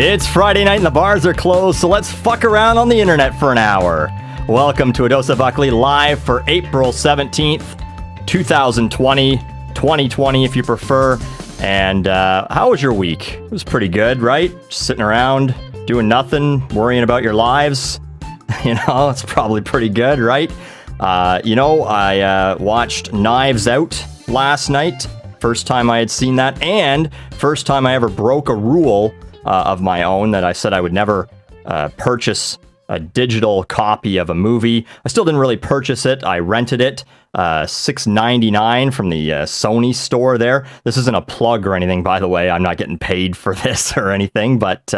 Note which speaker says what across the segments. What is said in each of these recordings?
Speaker 1: It's Friday night and the bars are closed, so let's fuck around on the internet for an hour. Welcome to A Dose of Buckley, live for April 17th, 2020 if you prefer. And how was your week? It was pretty good, right? Just sitting around, doing nothing, worrying about your lives. You know, it's probably pretty good, right? I watched Knives Out last night. First time I had seen that, and first time I ever broke a rule of my own that I said I would never purchase a digital copy of a movie. I still didn't really purchase it. I rented it, $6.99 from the Sony store there. This isn't a plug or anything, by the way. I'm not getting paid for this or anything, but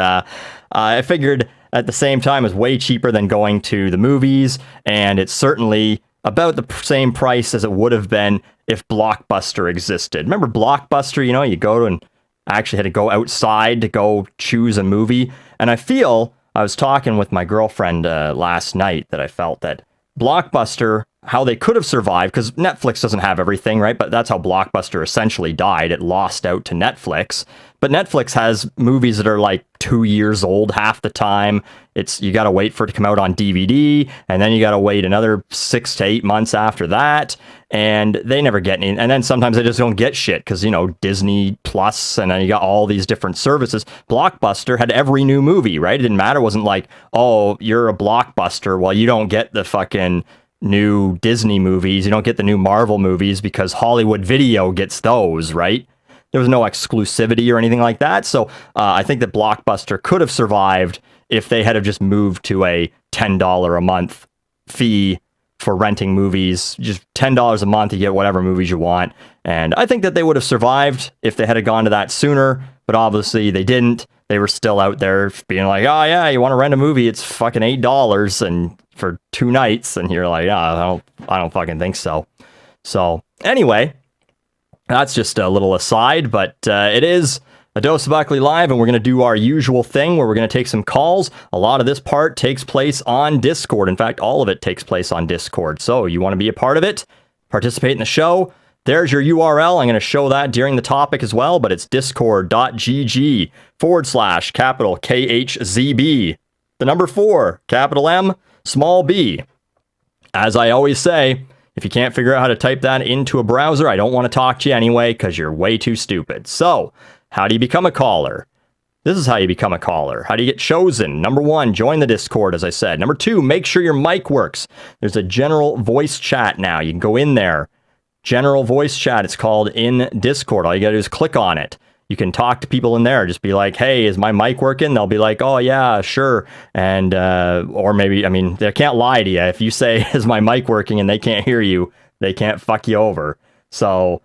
Speaker 1: I figured at the same time it was way cheaper than going to the movies, and it's certainly about the same price as it would have been if Blockbuster existed. Remember Blockbuster? You know, you go to and actually had to go outside to go choose a movie. And I was talking with my girlfriend last night that I felt that Blockbuster, how they could have survived, because Netflix doesn't have everything, right? But that's how Blockbuster essentially died. It lost out to Netflix. But Netflix has movies that are like 2 years old half the time. You got to wait for it to come out on DVD, and then you got to wait another 6 to 8 months after that. And they never get any. And then sometimes they just don't get shit because, you know, Disney Plus, and then you got all these different services. Blockbuster had every new movie, right? It didn't matter. It wasn't like, oh, you're a Blockbuster. Well, you don't get the fucking new Disney movies. You don't get the new Marvel movies because Hollywood Video gets those, right? There was no exclusivity or anything like that. So I think that Blockbuster could have survived if they had have just moved to a $10 a month fee for renting movies. Just $10 a month, you get whatever movies you want. And I think that they would have survived if they had gone to that sooner, but obviously they didn't. They were still out there being like, oh yeah, you want to rent a movie, it's fucking $8 and for 2 nights, and you're like, oh, I don't fucking think so. So anyway, that's just a little aside, but it is A Dose of Buckley Live, and we're going to do our usual thing where we're going to take some calls. A lot of this part takes place on Discord. In fact, all of it takes place on Discord. So you want to be a part of it, participate in the show. There's your URL. I'm going to show that during the topic as well, but it's discord.gg/capital KHZB. The number 4, capital M, small b. As I always say, if you can't figure out how to type that into a browser, I don't want to talk to you anyway because you're way too stupid. So, how do you become a caller? This is how you become a caller. How do you get chosen? Number 1, join the Discord, as I said. Number 2, make sure your mic works. There's a general voice chat now. You can go in there. General voice chat, it's called, in Discord. All you gotta do is click on it. You can talk to people in there. Just be like, hey, is my mic working? They'll be like, oh, yeah, sure. And, or maybe, I mean, they can't lie to you. If you say, is my mic working, and they can't hear you, they can't fuck you over. So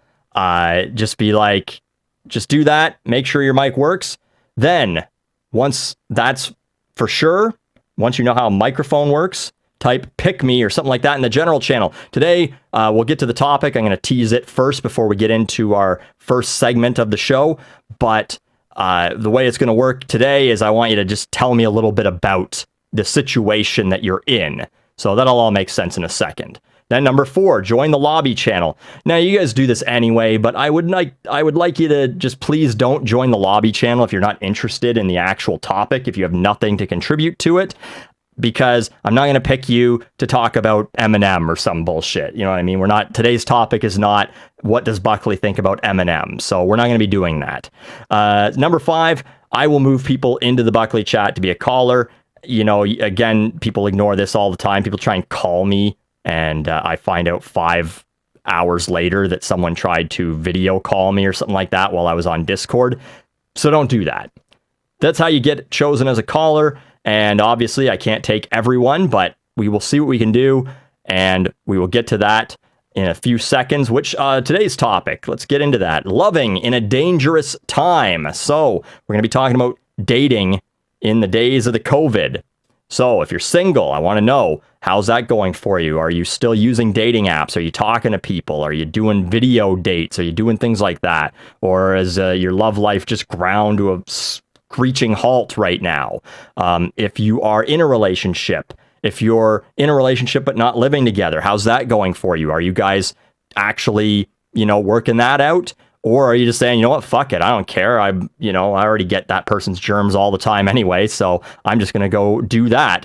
Speaker 1: just be like, just do that. Make sure your mic works. Then, once that's for sure, once you know how a microphone works, type pick me or something like that in the general channel. Today, we'll get to the topic. I'm going to tease it first before we get into our first segment of the show. But the way it's going to work today is I want you to just tell me a little bit about the situation that you're in. So that'll all make sense in a second. Then number 4, join the lobby channel. Now you guys do this anyway, but I would like you to just please don't join the lobby channel if you're not interested in the actual topic, if you have nothing to contribute to it. Because I'm not going to pick you to talk about Eminem or some bullshit. You know what I mean? Today's topic is not what does Buckley think about Eminem. So we're not going to be doing that. Number 5, I will move people into the Buckley chat to be a caller. You know, again, people ignore this all the time. People try and call me, and I find out 5 hours later that someone tried to video call me or something like that while I was on Discord. So don't do that. That's how you get chosen as a caller. And obviously, I can't take everyone, but we will see what we can do, and we will get to that in a few seconds, which today's topic, let's get into that. Loving in a dangerous time. So we're going to be talking about dating in the days of the COVID. So if you're single, I want to know, how's that going for you? Are you still using dating apps? Are you talking to people? Are you doing video dates? Are you doing things like that? Or is your love life just ground to a screeching halt right now? If you are in a relationship, but not living together, how's that going for you? Are you guys actually, working that out? Or are you just saying, you know what, fuck it, I don't care. I already get that person's germs all the time anyway, so I'm just going to go do that.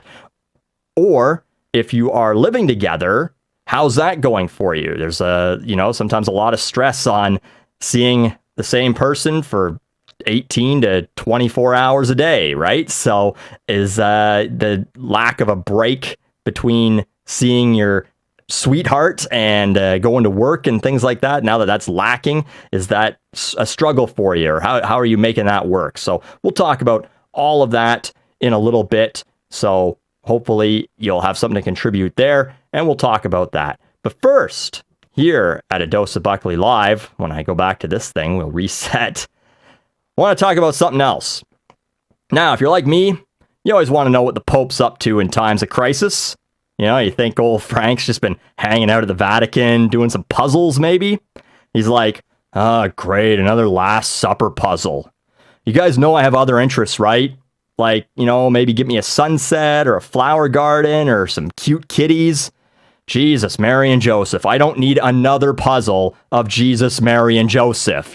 Speaker 1: Or if you are living together, how's that going for you? There's sometimes a lot of stress on seeing the same person for 18 to 24 hours a day, right? So is the lack of a break between seeing your sweetheart and going to work and things like that, now that that's lacking, is that a struggle for you? Or how are you making that work? So we'll talk about all of that in a little bit. So hopefully you'll have something to contribute there, and we'll talk about that. But first, here at A Dose of Buckley Live, when I go back to this thing, we'll reset. I want to talk about something else. Now, if you're like me, you always want to know what the Pope's up to in times of crisis. You think old Frank's just been hanging out at the Vatican, doing some puzzles, maybe? He's like, great, another Last Supper puzzle. You guys know I have other interests, right? Like, maybe get me a sunset or a flower garden or some cute kitties. Jesus, Mary and Joseph. I don't need another puzzle of Jesus, Mary, and Joseph,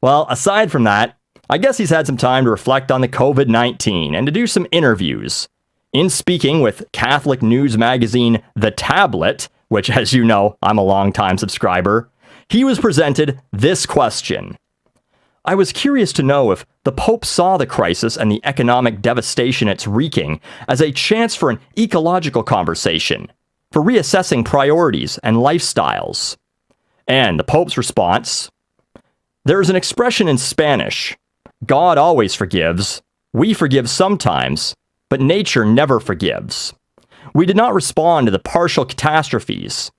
Speaker 1: Well, aside from that, I guess he's had some time to reflect on the COVID-19 and to do some interviews. In speaking with Catholic news magazine The Tablet, which, as you know, I'm a longtime subscriber, he was presented this question. I was curious to know if the Pope saw the crisis and the economic devastation it's wreaking as a chance for an ecological conversation, for reassessing priorities and lifestyles. And the Pope's response, there is an expression in Spanish, God always forgives, we forgive sometimes, but nature never forgives. We did not respond to the partial catastrophes.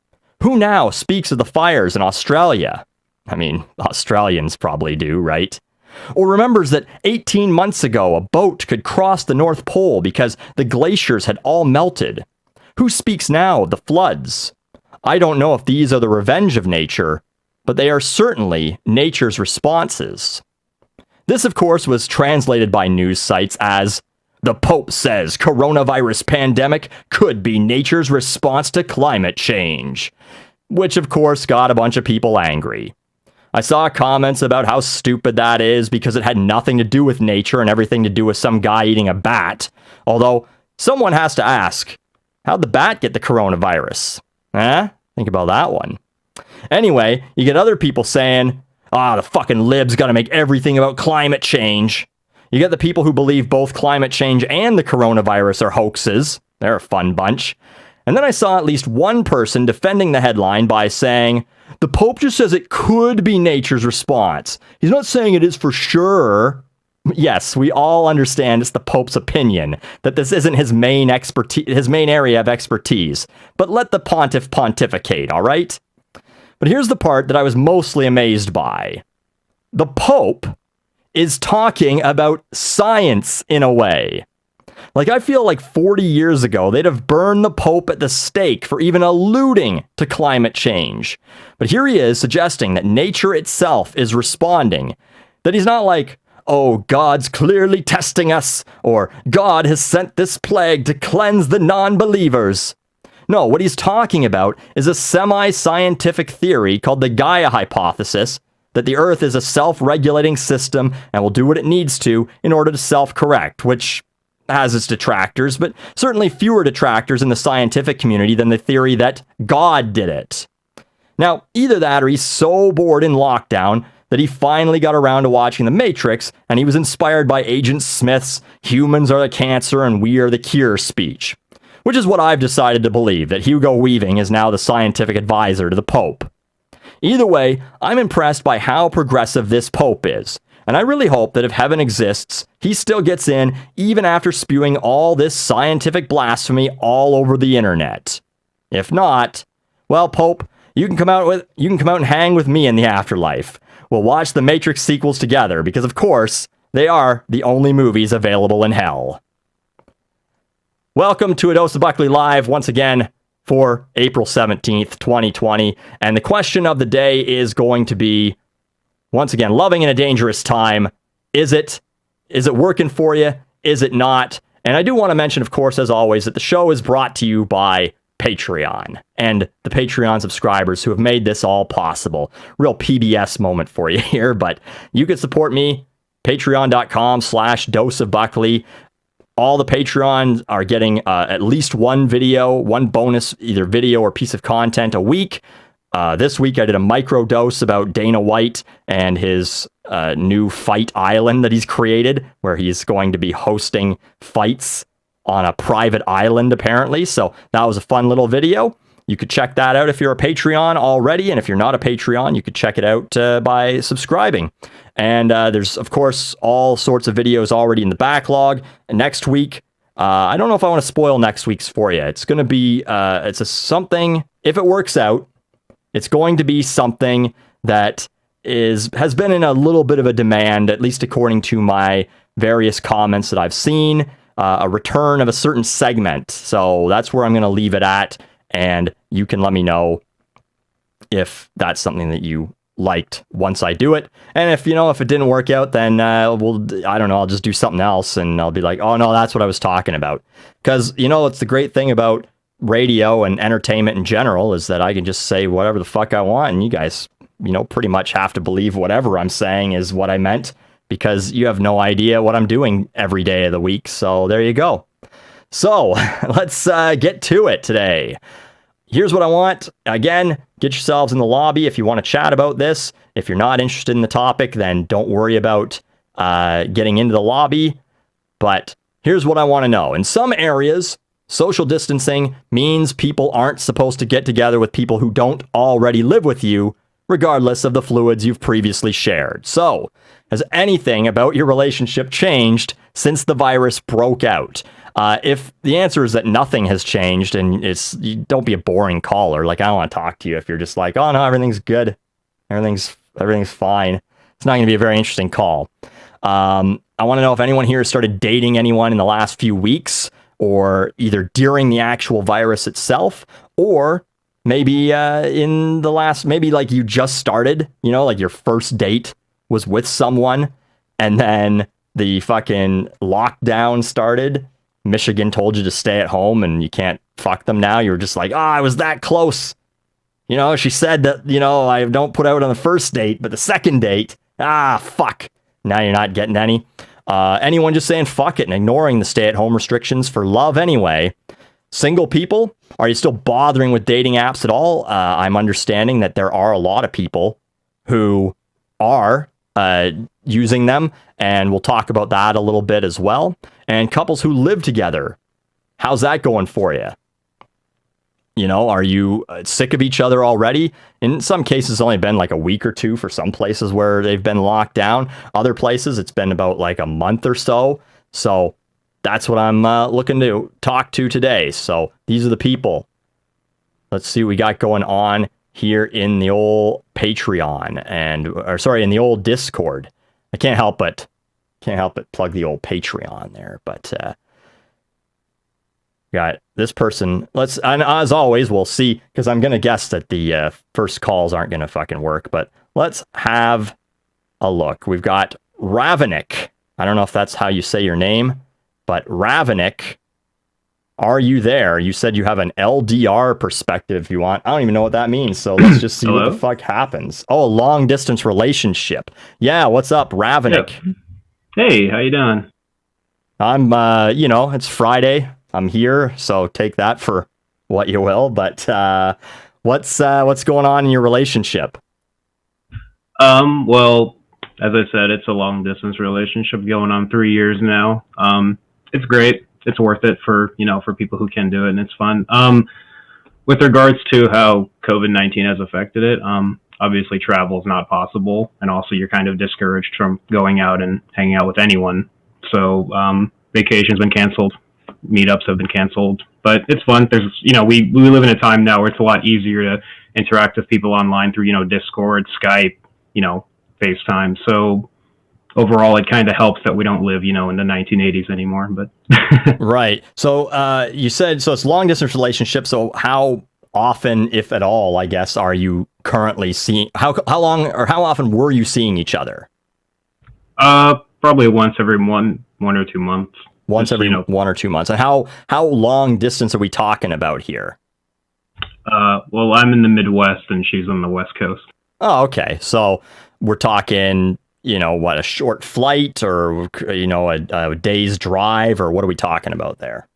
Speaker 1: Who now speaks of the fires in Australia? I mean, Australians probably do, right? Or remembers that 18 months ago a boat could cross the North Pole because the glaciers had all melted. Who speaks now of the floods? I don't know if these are the revenge of nature, but they are certainly nature's responses. This, of course, was translated by news sites as, the Pope says coronavirus pandemic could be nature's response to climate change, which, of course, got a bunch of people angry. I saw comments about how stupid that is because it had nothing to do with nature and everything to do with some guy eating a bat. Although, someone has to ask, how'd the bat get the coronavirus? Think about that one. Anyway, you get other people saying, the fucking libs gotta make everything about climate change. You get the people who believe both climate change and the coronavirus are hoaxes. They're a fun bunch. And then I saw at least one person defending the headline by saying, the Pope just says it could be nature's response. He's not saying it is for sure. Yes, we all understand it's the Pope's opinion, that this isn't his main area of expertise. But let the pontiff pontificate, all right? But here's the part that I was mostly amazed by. The Pope is talking about science in a way. Like, I feel like 40 years ago, they'd have burned the Pope at the stake for even alluding to climate change. But here he is suggesting that nature itself is responding. That he's not like, oh, God's clearly testing us, or God has sent this plague to cleanse the non-believers. No, what he's talking about is a semi-scientific theory called the Gaia hypothesis, that the Earth is a self-regulating system and will do what it needs to in order to self-correct, which has its detractors, but certainly fewer detractors in the scientific community than the theory that God did it. Now, either that or he's so bored in lockdown that he finally got around to watching The Matrix, and he was inspired by Agent Smith's "humans are the cancer and we are the cure" speech, which is what I've decided to believe, that Hugo Weaving is now the scientific advisor to the Pope. Either way, I'm impressed by how progressive this Pope is, and I really hope that if heaven exists, he still gets in even after spewing all this scientific blasphemy all over the internet. If not, well, Pope, you can come out and hang with me in the afterlife. We'll watch the Matrix sequels together because, of course, they are the only movies available in hell. Welcome to A Dose of Buckley Live once again for April 17th, 2020. And the question of the day is going to be, once again, loving in a dangerous time. Is it working for you? Is it not? And I do want to mention, of course, as always, that the show is brought to you by Patreon and the Patreon subscribers who have made this all possible. Real PBS moment for you here, but you can support me, patreon.com/dose of Buckley. All the Patreons are getting at least one video, one bonus, either video or piece of content a week. This week I did a micro dose about Dana White and his new fight island that he's created, where he's going to be hosting fights on a private island, apparently. So that was a fun little video. You could check that out if you're a Patreon already. And if you're not a Patreon, you could check it out by subscribing. And there's, of course, all sorts of videos already in the backlog. And next week, I don't know if I want to spoil next week's for you. It's going to be, something, if it works out, it's going to be something that has been in a little bit of a demand, at least according to my various comments that I've seen, a return of a certain segment. So that's where I'm going to leave it at. And you can let me know if that's something that you liked once I do it. And if it didn't work out, then I don't know, I'll just do something else and I'll be like, oh no, that's what I was talking about. Because, it's the great thing about radio and entertainment in general is that I can just say whatever the fuck I want. And you guys, pretty much have to believe whatever I'm saying is what I meant, because you have no idea what I'm doing every day of the week. So there you go. So let's get to it today. Here's what I want. Again, get yourselves in the lobby if you want to chat about this. If you're not interested in the topic, then don't worry about getting into the lobby. But here's what I want to know. In some areas, social distancing means people aren't supposed to get together with people who don't already live with you, regardless of the fluids you've previously shared. So, has anything about your relationship changed since the virus broke out? If the answer is that nothing has changed, and don't be a boring caller. Like, I don't want to talk to you if you're just like, oh no, everything's good, everything's fine. It's not going to be a very interesting call. I want to know if anyone here started dating anyone in the last few weeks, or either during the actual virus itself, or maybe in the last, maybe like you just started, like your first date was with someone, and then the fucking lockdown started. Michigan told you to stay at home and you can't fuck them now. You were just like, I was that close. She said that, I don't put out on the first date, but the second date, fuck. Now you're not getting any. Anyone just saying fuck it and ignoring the stay-at-home restrictions for love anyway. Single people, are you still bothering with dating apps at all? I'm understanding that there are a lot of people who are using them, and we'll talk about that a little bit as well. And couples who live together, how's that going for you? Are you sick of each other already? In some cases, it's only been like a week or two for some places where they've been locked down. Other places, it's been about like a month or so. So that's what I'm looking to talk to today. So these are the people. Let's see what we got going on here in the old Patreon in the old Discord. I can't help but plug the old Patreon there, but got this person. And as always, we'll see, because I'm going to guess that the first calls aren't going to fucking work, but let's have a look. We've got Ravenik. I don't know if that's how you say your name, but Ravenik, are you there? You said you have an LDR perspective you want. I don't even know what that means, so let's just see what the fuck happens. Oh, a long distance relationship. Yeah, what's up, Ravenik?
Speaker 2: Yep. Hey, how you doing?
Speaker 1: I'm, it's Friday. I'm here, so take that for what you will. But what's going on in your relationship?
Speaker 2: Well, as I said, it's a long distance relationship going on 3 years now. It's great. It's worth it for people who can do it, and it's fun. With regards to how COVID-19 has affected it, obviously travel is not possible, and also you're kind of discouraged from going out and hanging out with anyone. So vacations been canceled, meetups have been canceled, but it's fun. There's we live in a time now where it's a lot easier to interact with people online through Discord, Skype, FaceTime. So overall, it kind of helps that we don't live in the 1980s anymore. But
Speaker 1: right. So you said it's long distance relationship. So how often, if at all, I guess, are you currently seeing? How long or how often were you seeing each other?
Speaker 2: Probably once every one or 2 months.
Speaker 1: Once every 1 or 2 months. And how long distance are we talking about here?
Speaker 2: Well, I'm in the Midwest and she's on the West Coast.
Speaker 1: Oh, okay. So we're talking, what, a short flight or, a day's drive, or what are we talking about there?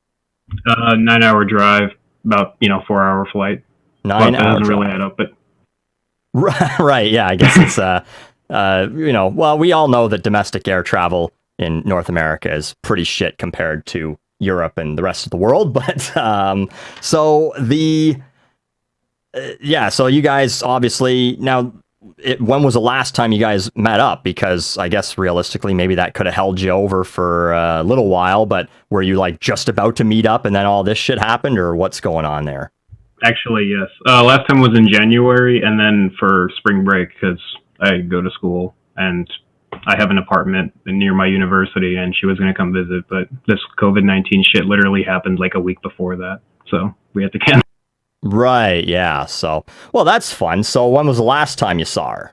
Speaker 2: 9-hour drive, about 4-hour flight.
Speaker 1: 9
Speaker 2: That
Speaker 1: hour
Speaker 2: doesn't
Speaker 1: drive.
Speaker 2: really add up, but
Speaker 1: Right. Yeah. I guess it's, well, we all know that domestic air travel in North America is pretty shit compared to Europe and the rest of the world. But so so you guys obviously now. When was the last time you guys met up? Because I guess realistically, maybe that could have held you over for a little while. But were you like just about to meet up and then all this shit happened, or what's going on there?
Speaker 2: actually, yes. Last time was in January, and then for spring break because I go to school and I have an apartment near my university, and she was going to come visit, but this COVID-19 shit literally happened like a week before that, so we had to cancel.
Speaker 1: Right. Yeah. So, well, that's fun. So, when was the last time you saw her?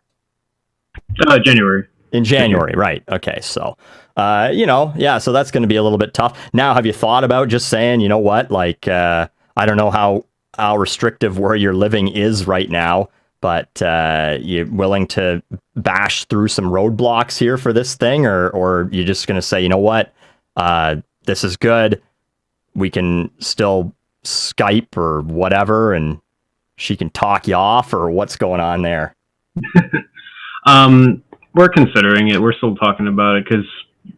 Speaker 2: January.
Speaker 1: In January, right? Okay. So, so that's going to be a little bit tough. Now, have you thought about just saying, you know what, like, I don't know how restrictive where you're living is right now, but you willing to bash through some roadblocks here for this thing, or you're just going to say, you know what, this is good. We can still Skype or whatever, and she can talk you off, or what's going on there?
Speaker 2: We're considering it. We're still talking about it because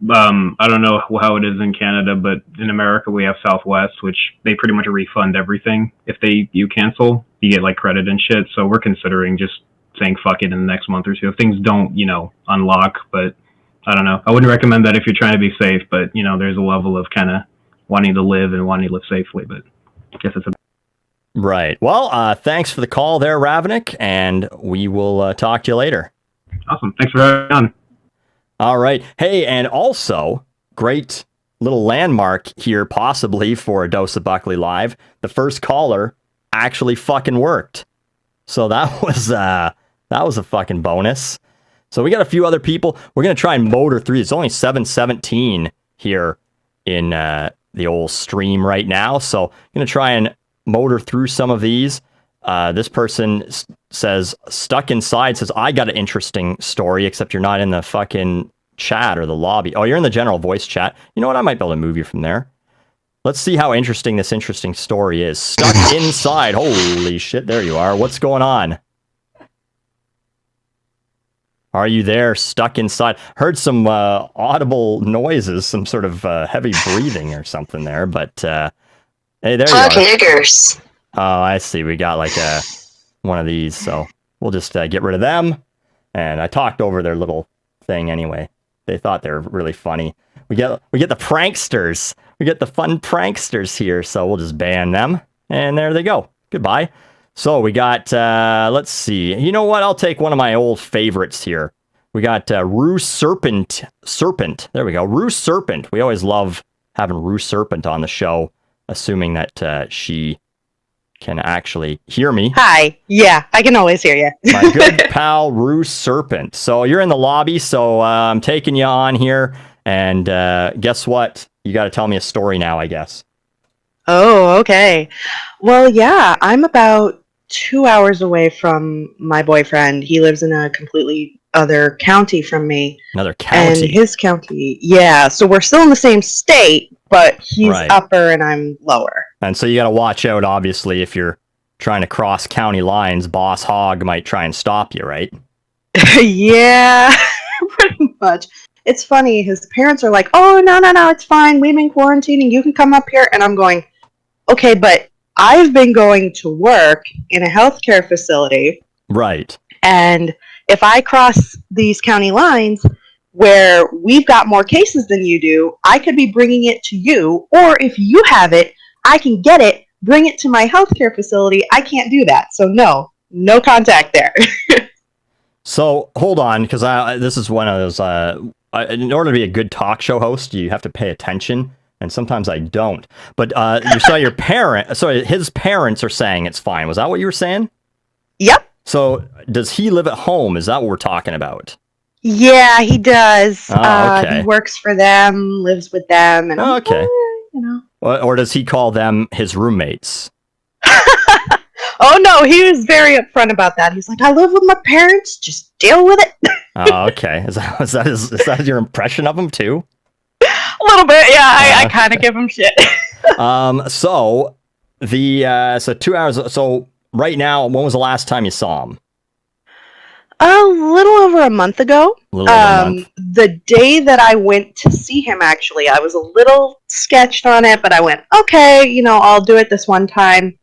Speaker 2: I don't know how it is in Canada, but in America we have Southwest, which they pretty much refund everything. If you cancel, you get like credit and shit. So we're considering just saying fuck it in the next month or two if things don't, unlock. But I don't know. I wouldn't recommend that if you're trying to be safe. But there's a level of kind of wanting to live and wanting to live safely. But I guess it's
Speaker 1: right. Well, thanks for the call there, Ravnik, and we will talk to you later.
Speaker 2: Awesome. Thanks for having me on.
Speaker 1: All right. Hey, and also, great little landmark here, possibly for a Dose of Buckley Live. The first caller actually fucking worked. So that was a fucking bonus. So we got a few other people. We're going to try and motor through. It's only 7:17 here in the old stream right now. So I'm going to try and motor through some of these. This person says, stuck inside, says, I got an interesting story, except you're not in the fucking chat or the lobby. Oh, you're in the general voice chat. You know what? I might be able to move you from there. Let's see how interesting this interesting story is. Stuck inside. Holy shit. There you are. What's going on? Are you there? Stuck inside. Heard some audible noises, some sort of heavy breathing or something there, but hey, there you are.
Speaker 3: Fuck niggers.
Speaker 1: Oh, I see. We got like one of these, so we'll just get rid of them. And I talked over their little thing anyway. They thought they were really funny. We get the pranksters. We get the fun pranksters here, so we'll just ban them. And there they go. Goodbye. So we got, let's see. You know what? I'll take one of my old favorites here. We got Rue Serpent. There we go. Rue Serpent. We always love having Rue Serpent on the show, assuming that she can actually hear me.
Speaker 3: Hi. Yeah, I can always hear you.
Speaker 1: My good pal, Rue Serpent. So you're in the lobby, so I'm taking you on here. And guess what? You got to tell me a story now, I guess.
Speaker 3: Oh, okay. Well, yeah, I'm about 2 hours away from my boyfriend. He lives in a completely other county from me.
Speaker 1: Another county?
Speaker 3: And his county, yeah. So we're still in the same state, but he's
Speaker 1: Right.
Speaker 3: upper and I'm lower.
Speaker 1: And so you got to watch out, obviously, if you're trying to cross county lines. Boss Hog might try and stop you, right?
Speaker 3: Yeah, pretty much. It's funny. His parents are like, oh, no, it's fine. We've been quarantining. You can come up here. And I'm going, okay, but I've been going to work in a healthcare facility.
Speaker 1: Right.
Speaker 3: And if I cross these county lines where we've got more cases than you do, I could be bringing it to you. Or if you have it, I can get it, bring it to my healthcare facility. I can't do that. So no contact there.
Speaker 1: So hold on, because this is one of those, in order to be a good talk show host, you have to pay attention. And sometimes I don't. But you saw his parents are saying it's fine. Was that what you were saying?
Speaker 3: Yep.
Speaker 1: So does he live at home? Is that what we're talking about?
Speaker 3: Yeah, he does.
Speaker 1: Oh, okay.
Speaker 3: He works for them, lives with them, and
Speaker 1: okay.
Speaker 3: you know.
Speaker 1: Or does he call them his roommates?
Speaker 3: Oh No, he was very upfront about that. He's like, I live with my parents. Just deal with it.
Speaker 1: Oh, okay. Is that your impression of him too?
Speaker 3: A little bit, yeah. I kind of give him shit.
Speaker 1: So 2 hours. So right now, when was the last time you saw him?
Speaker 3: A little over a month ago.
Speaker 1: A little over a month.
Speaker 3: The day that I went to see him, actually, I was a little sketched on it, but I went, okay, I'll do it this one time,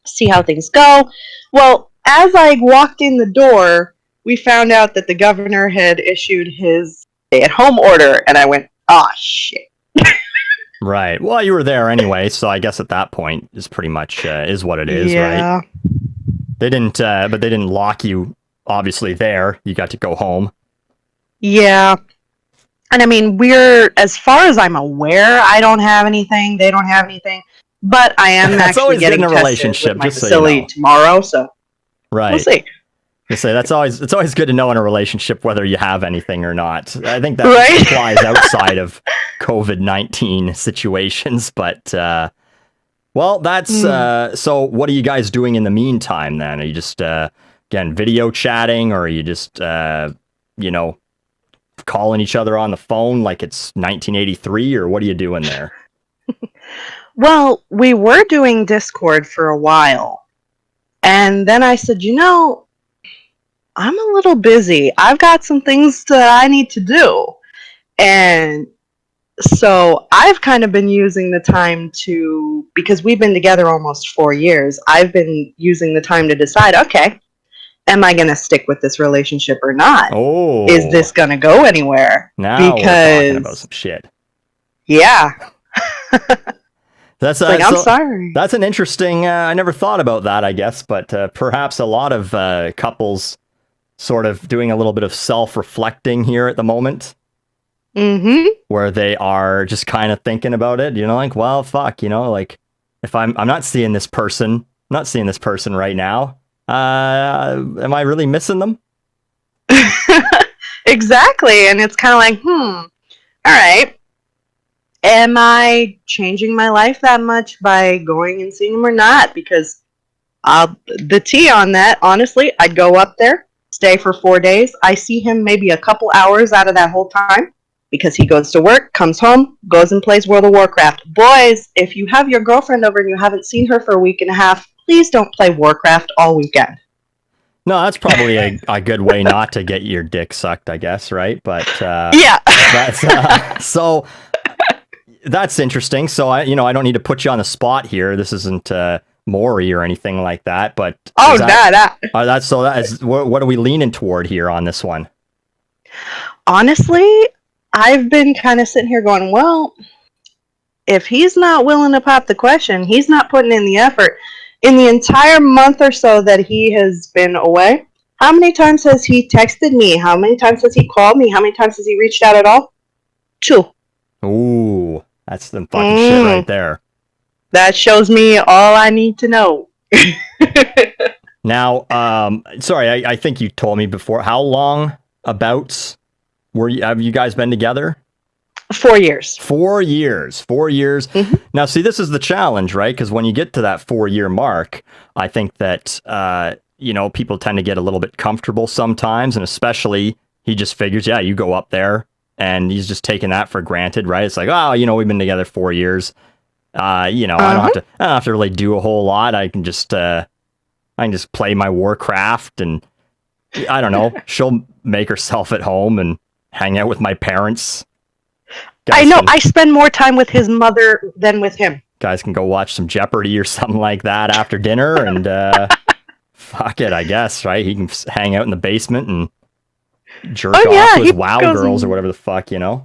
Speaker 3: see how things go. Well, as I walked in the door, we found out that the governor had issued his stay-at-home order, and I went, oh, shit.
Speaker 1: Right. Well, you were there anyway, so I guess at that point is pretty much is what it is,
Speaker 3: yeah.
Speaker 1: right? They didn't, but they didn't lock you. Obviously there, you got to go home.
Speaker 3: Yeah. And I mean, as far as I'm aware, I don't have anything, they don't have anything, but I am actually getting tested relationship, with my facility tomorrow, so
Speaker 1: right.
Speaker 3: We'll see.
Speaker 1: I say it's always good to know in a relationship whether you have anything or not. I think that applies outside of COVID-19 situations, but well, that's so what are you guys doing in the meantime then? Are you just again, video chatting, or are you just, calling each other on the phone like it's 1983, or what are you doing there?
Speaker 3: Well, we were doing Discord for a while, and then I said, I'm a little busy. I've got some things that I need to do, and so I've kind of been using the time because we've been together almost 4 years, I've been using the time to decide, okay, am I going to stick with this relationship or not?
Speaker 1: Oh.
Speaker 3: Is this going to go anywhere?
Speaker 1: Now we're talking about some shit.
Speaker 3: Yeah.
Speaker 1: That's
Speaker 3: I'm sorry.
Speaker 1: That's an interesting, I never thought about that, I guess, but perhaps a lot of couples sort of doing a little bit of self-reflecting here at the moment.
Speaker 3: Mm-hmm.
Speaker 1: Where they are just kind of thinking about it, like, well, fuck, like if I'm not seeing this person right now. Am I really missing them?
Speaker 3: Exactly. And it's kind of like, all right. Am I changing my life that much by going and seeing him or not? Because the tea on that, honestly, I'd go up there, stay for 4 days. I see him maybe a couple hours out of that whole time because he goes to work, comes home, goes and plays World of Warcraft. Boys, if you have your girlfriend over and you haven't seen her for a week and a half, please don't play Warcraft all weekend. No,
Speaker 1: that's probably a good way not to get your dick sucked, I guess, right? But
Speaker 3: yeah,
Speaker 1: that's so that's interesting. So I don't need to put you on the spot here. This isn't Maury or anything like that. But what are we leaning toward here on this one?
Speaker 3: Honestly, I've been kind of sitting here going, well, if he's not willing to pop the question, he's not putting in the effort. In the entire month or so that he has been away, how many times has he texted me? How many times has he called me? How many times has he reached out at all? 2.
Speaker 1: Ooh, that's the fucking shit right there.
Speaker 3: That shows me all I need to know.
Speaker 1: Now, sorry, I think you told me before. How long have you guys been together?
Speaker 3: 4 years.
Speaker 1: 4 years. 4 years.
Speaker 3: Mm-hmm.
Speaker 1: Now, see, this is the challenge, right? Because when you get to that 4-year mark, I think that, people tend to get a little bit comfortable sometimes. And especially, he just figures, yeah, you go up there and he's just taking that for granted, right? It's like, oh, we've been together 4 years. I don't have to really do a whole lot. I can just play my Warcraft and I don't know. She'll make herself at home and hang out with my parents. I
Speaker 3: know. I spend more time with his mother than with him.
Speaker 1: Guys can go watch some Jeopardy or something like that after dinner, and fuck it, I guess, right? He can hang out in the basement and jerk off with WoW girls or whatever the fuck,
Speaker 3: Yeah,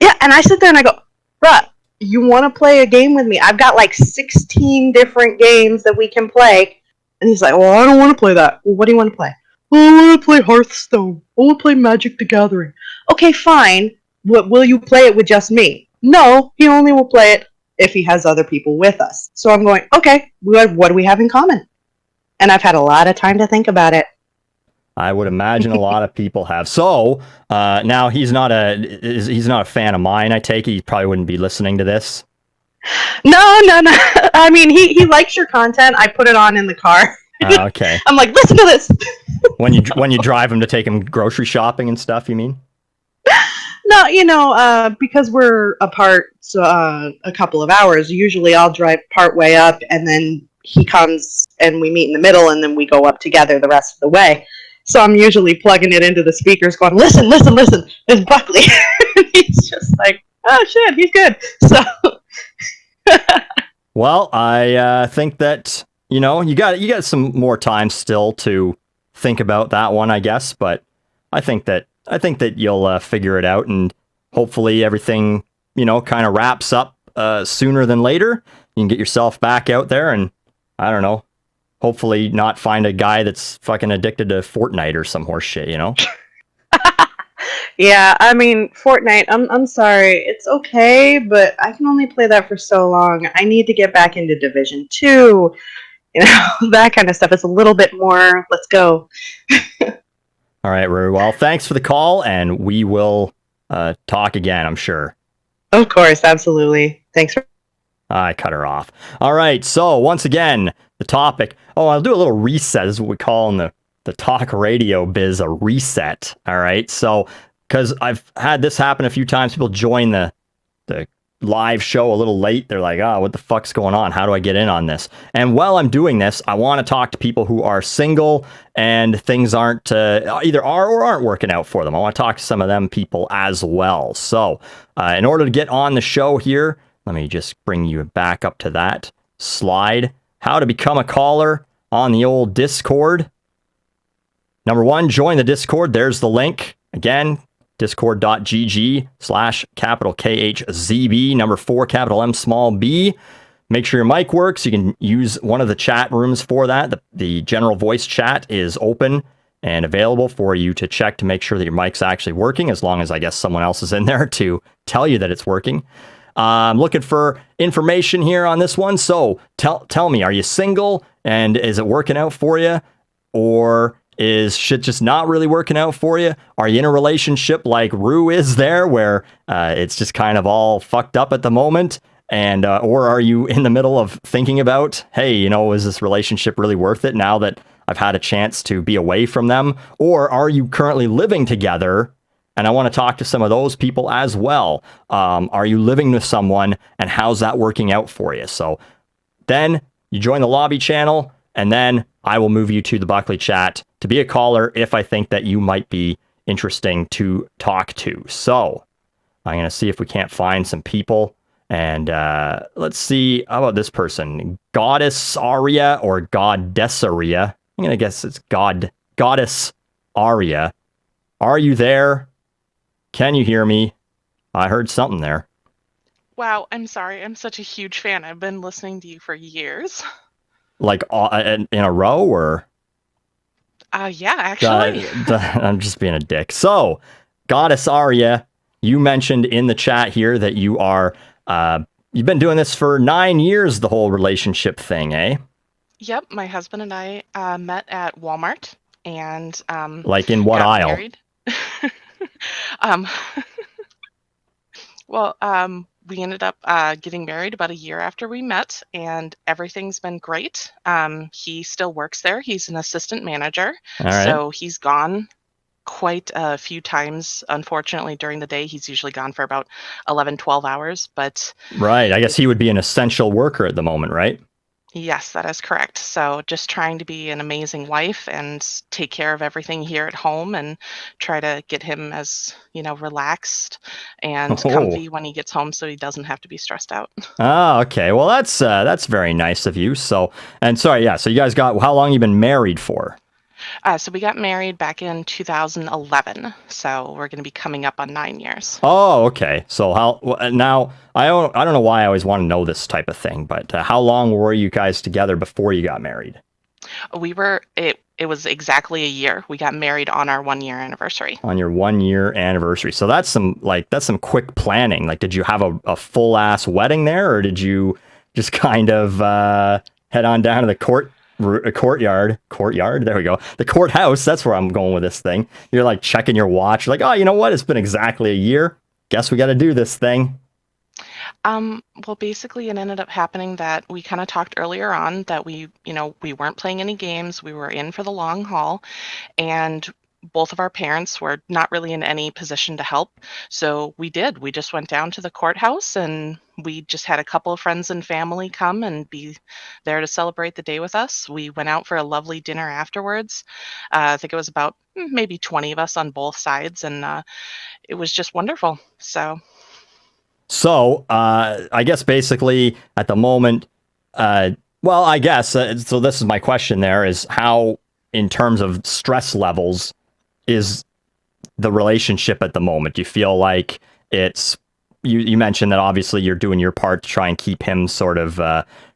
Speaker 3: and I sit there and I go, bruh, you want to play a game with me? I've got like 16 different games that we can play. And he's like, well, I don't want to play that. Well, what do you want to play? Oh, I want to play Hearthstone. I want to play Magic the Gathering. Okay, fine. Will you play it with just me? No, he only will play it if he has other people with us. So I'm going, okay, what do we have in common? And I've had a lot of time to think about it.
Speaker 1: I would imagine a lot of people have. So now he's not a fan of mine. I take it he probably wouldn't be listening to this.
Speaker 3: No. I mean, he likes your content. I put it on in the car.
Speaker 1: Okay.
Speaker 3: I'm like, listen to this.
Speaker 1: When you drive him to take him grocery shopping and stuff, you mean?
Speaker 3: No, because we're apart a couple of hours, usually I'll drive part way up and then he comes and we meet in the middle and then we go up together the rest of the way. So I'm usually plugging it into the speakers going, listen, listen, listen, there's Buckley. He's just like, oh shit, he's good. So.
Speaker 1: Well, I think that, you got some more time still to think about that one, I guess, but I think that you'll figure it out, and hopefully everything, kind of wraps up sooner than later. You can get yourself back out there and, I don't know, hopefully not find a guy that's fucking addicted to Fortnite or some horse shit,
Speaker 3: Yeah, I mean, Fortnite, I'm sorry. It's okay, but I can only play that for so long. I need to get back into Division 2, that kind of stuff. It's a little bit more, let's go.
Speaker 1: All right, Rue. Well, thanks for the call, and we will talk again, I'm sure.
Speaker 3: Of course, absolutely. Thanks for...
Speaker 1: I cut her off. All right, so once again, the topic. Oh, I'll do a little reset. This is what we call in the talk radio biz a reset. All right, so because I've had this happen a few times, people join the live show a little late. They're like, what the fuck's going on? How do I get in on this? And while I'm doing this, I want to talk to people who are single and things aren't either are or aren't working out for them. I want to talk to some of them people as well. So in order to get on the show here, let me just bring you back up to that slide. How to become a caller on the old Discord. Number one, join the Discord. There's the link. Again, discord.gg/KHZB. Number 4, capital M, small b. Make sure your mic works. You can use one of the chat rooms for that. The general voice chat is open and available for you to check to make sure that your mic's actually working, as long as I guess someone else is in there to tell you that it's working. I'm looking for information here on this one. So tell me, are you single and is it working out for you? Or is shit just not really working out for you? Are you in a relationship like Rue is there, where it's just kind of all fucked up at the moment? And or are you in the middle of thinking about, hey, is this relationship really worth it now that I've had a chance to be away from them? Or are you currently living together? And I want to talk to some of those people as well. Are you living with someone, and how's that working out for you? So then you join the lobby channel, and then I will move you to the Buckley chat to be a caller if I think that you might be interesting to talk to. So I'm going to see if we can't find some people. And let's see, how about this person? Goddess Aria or Goddess Aria? I'm going to guess it's Goddess Aria. Are you there? Can you hear me? I heard something there.
Speaker 4: Wow, I'm sorry. I'm such a huge fan. I've been listening to you for years.
Speaker 1: Like in a row, or?
Speaker 4: Yeah, actually.
Speaker 1: I'm just being a dick. So, Goddess Aria, you mentioned in the chat here that you are, you've been doing this for 9 years, the whole relationship thing, eh?
Speaker 4: Yep, my husband and I met at Walmart, and
Speaker 1: like in what aisle?
Speaker 4: Married. Well, we ended up getting married about a year after we met, and everything's been great. He still works there. He's an assistant manager.
Speaker 1: All right.
Speaker 4: So he's gone quite a few times. Unfortunately, during the day, he's usually gone for about 11, 12 hours. But
Speaker 1: right. I guess he would be an essential worker at the moment, right?
Speaker 4: yes, that is correct. So just trying to be an amazing wife and take care of everything here at home, and try to get him as, relaxed and comfy when he gets home, so he doesn't have to be stressed out.
Speaker 1: Oh, okay. Well, that's very nice of you. So you guys how long you been married for?
Speaker 4: So we got married back in 2011. So we're going to be coming up on 9 years.
Speaker 1: Oh, okay. So now I don't know why I always want to know this type of thing, but how long were you guys together before you got married?
Speaker 4: It was exactly a year. We got married on our 1 year anniversary. On your
Speaker 1: 1 year anniversary. So that's some quick planning. Like, did you have a full ass wedding there, or did you just kind of head on down to the courtyard? There we go. The courthouse. That's where I'm going with this thing. You're like checking your watch. You're like, oh, you know what? It's been exactly a year. Guess we got to do this thing.
Speaker 4: Well, basically, it ended up happening that we kind of talked earlier on that we weren't playing any games. We were in for the long haul, and both of our parents were not really in any position to help. So we did. We just went down to the courthouse and we just had a couple of friends and family come and be there to celebrate the day with us. We went out for a lovely dinner afterwards. I think it was about maybe 20 of us on both sides, and it was just wonderful.
Speaker 1: So, I guess basically at the moment, well, I guess, so this is my question there, is how, in terms of stress levels, is the relationship at the moment? Do you feel like it's, you mentioned that obviously you're doing your part to try and keep him sort of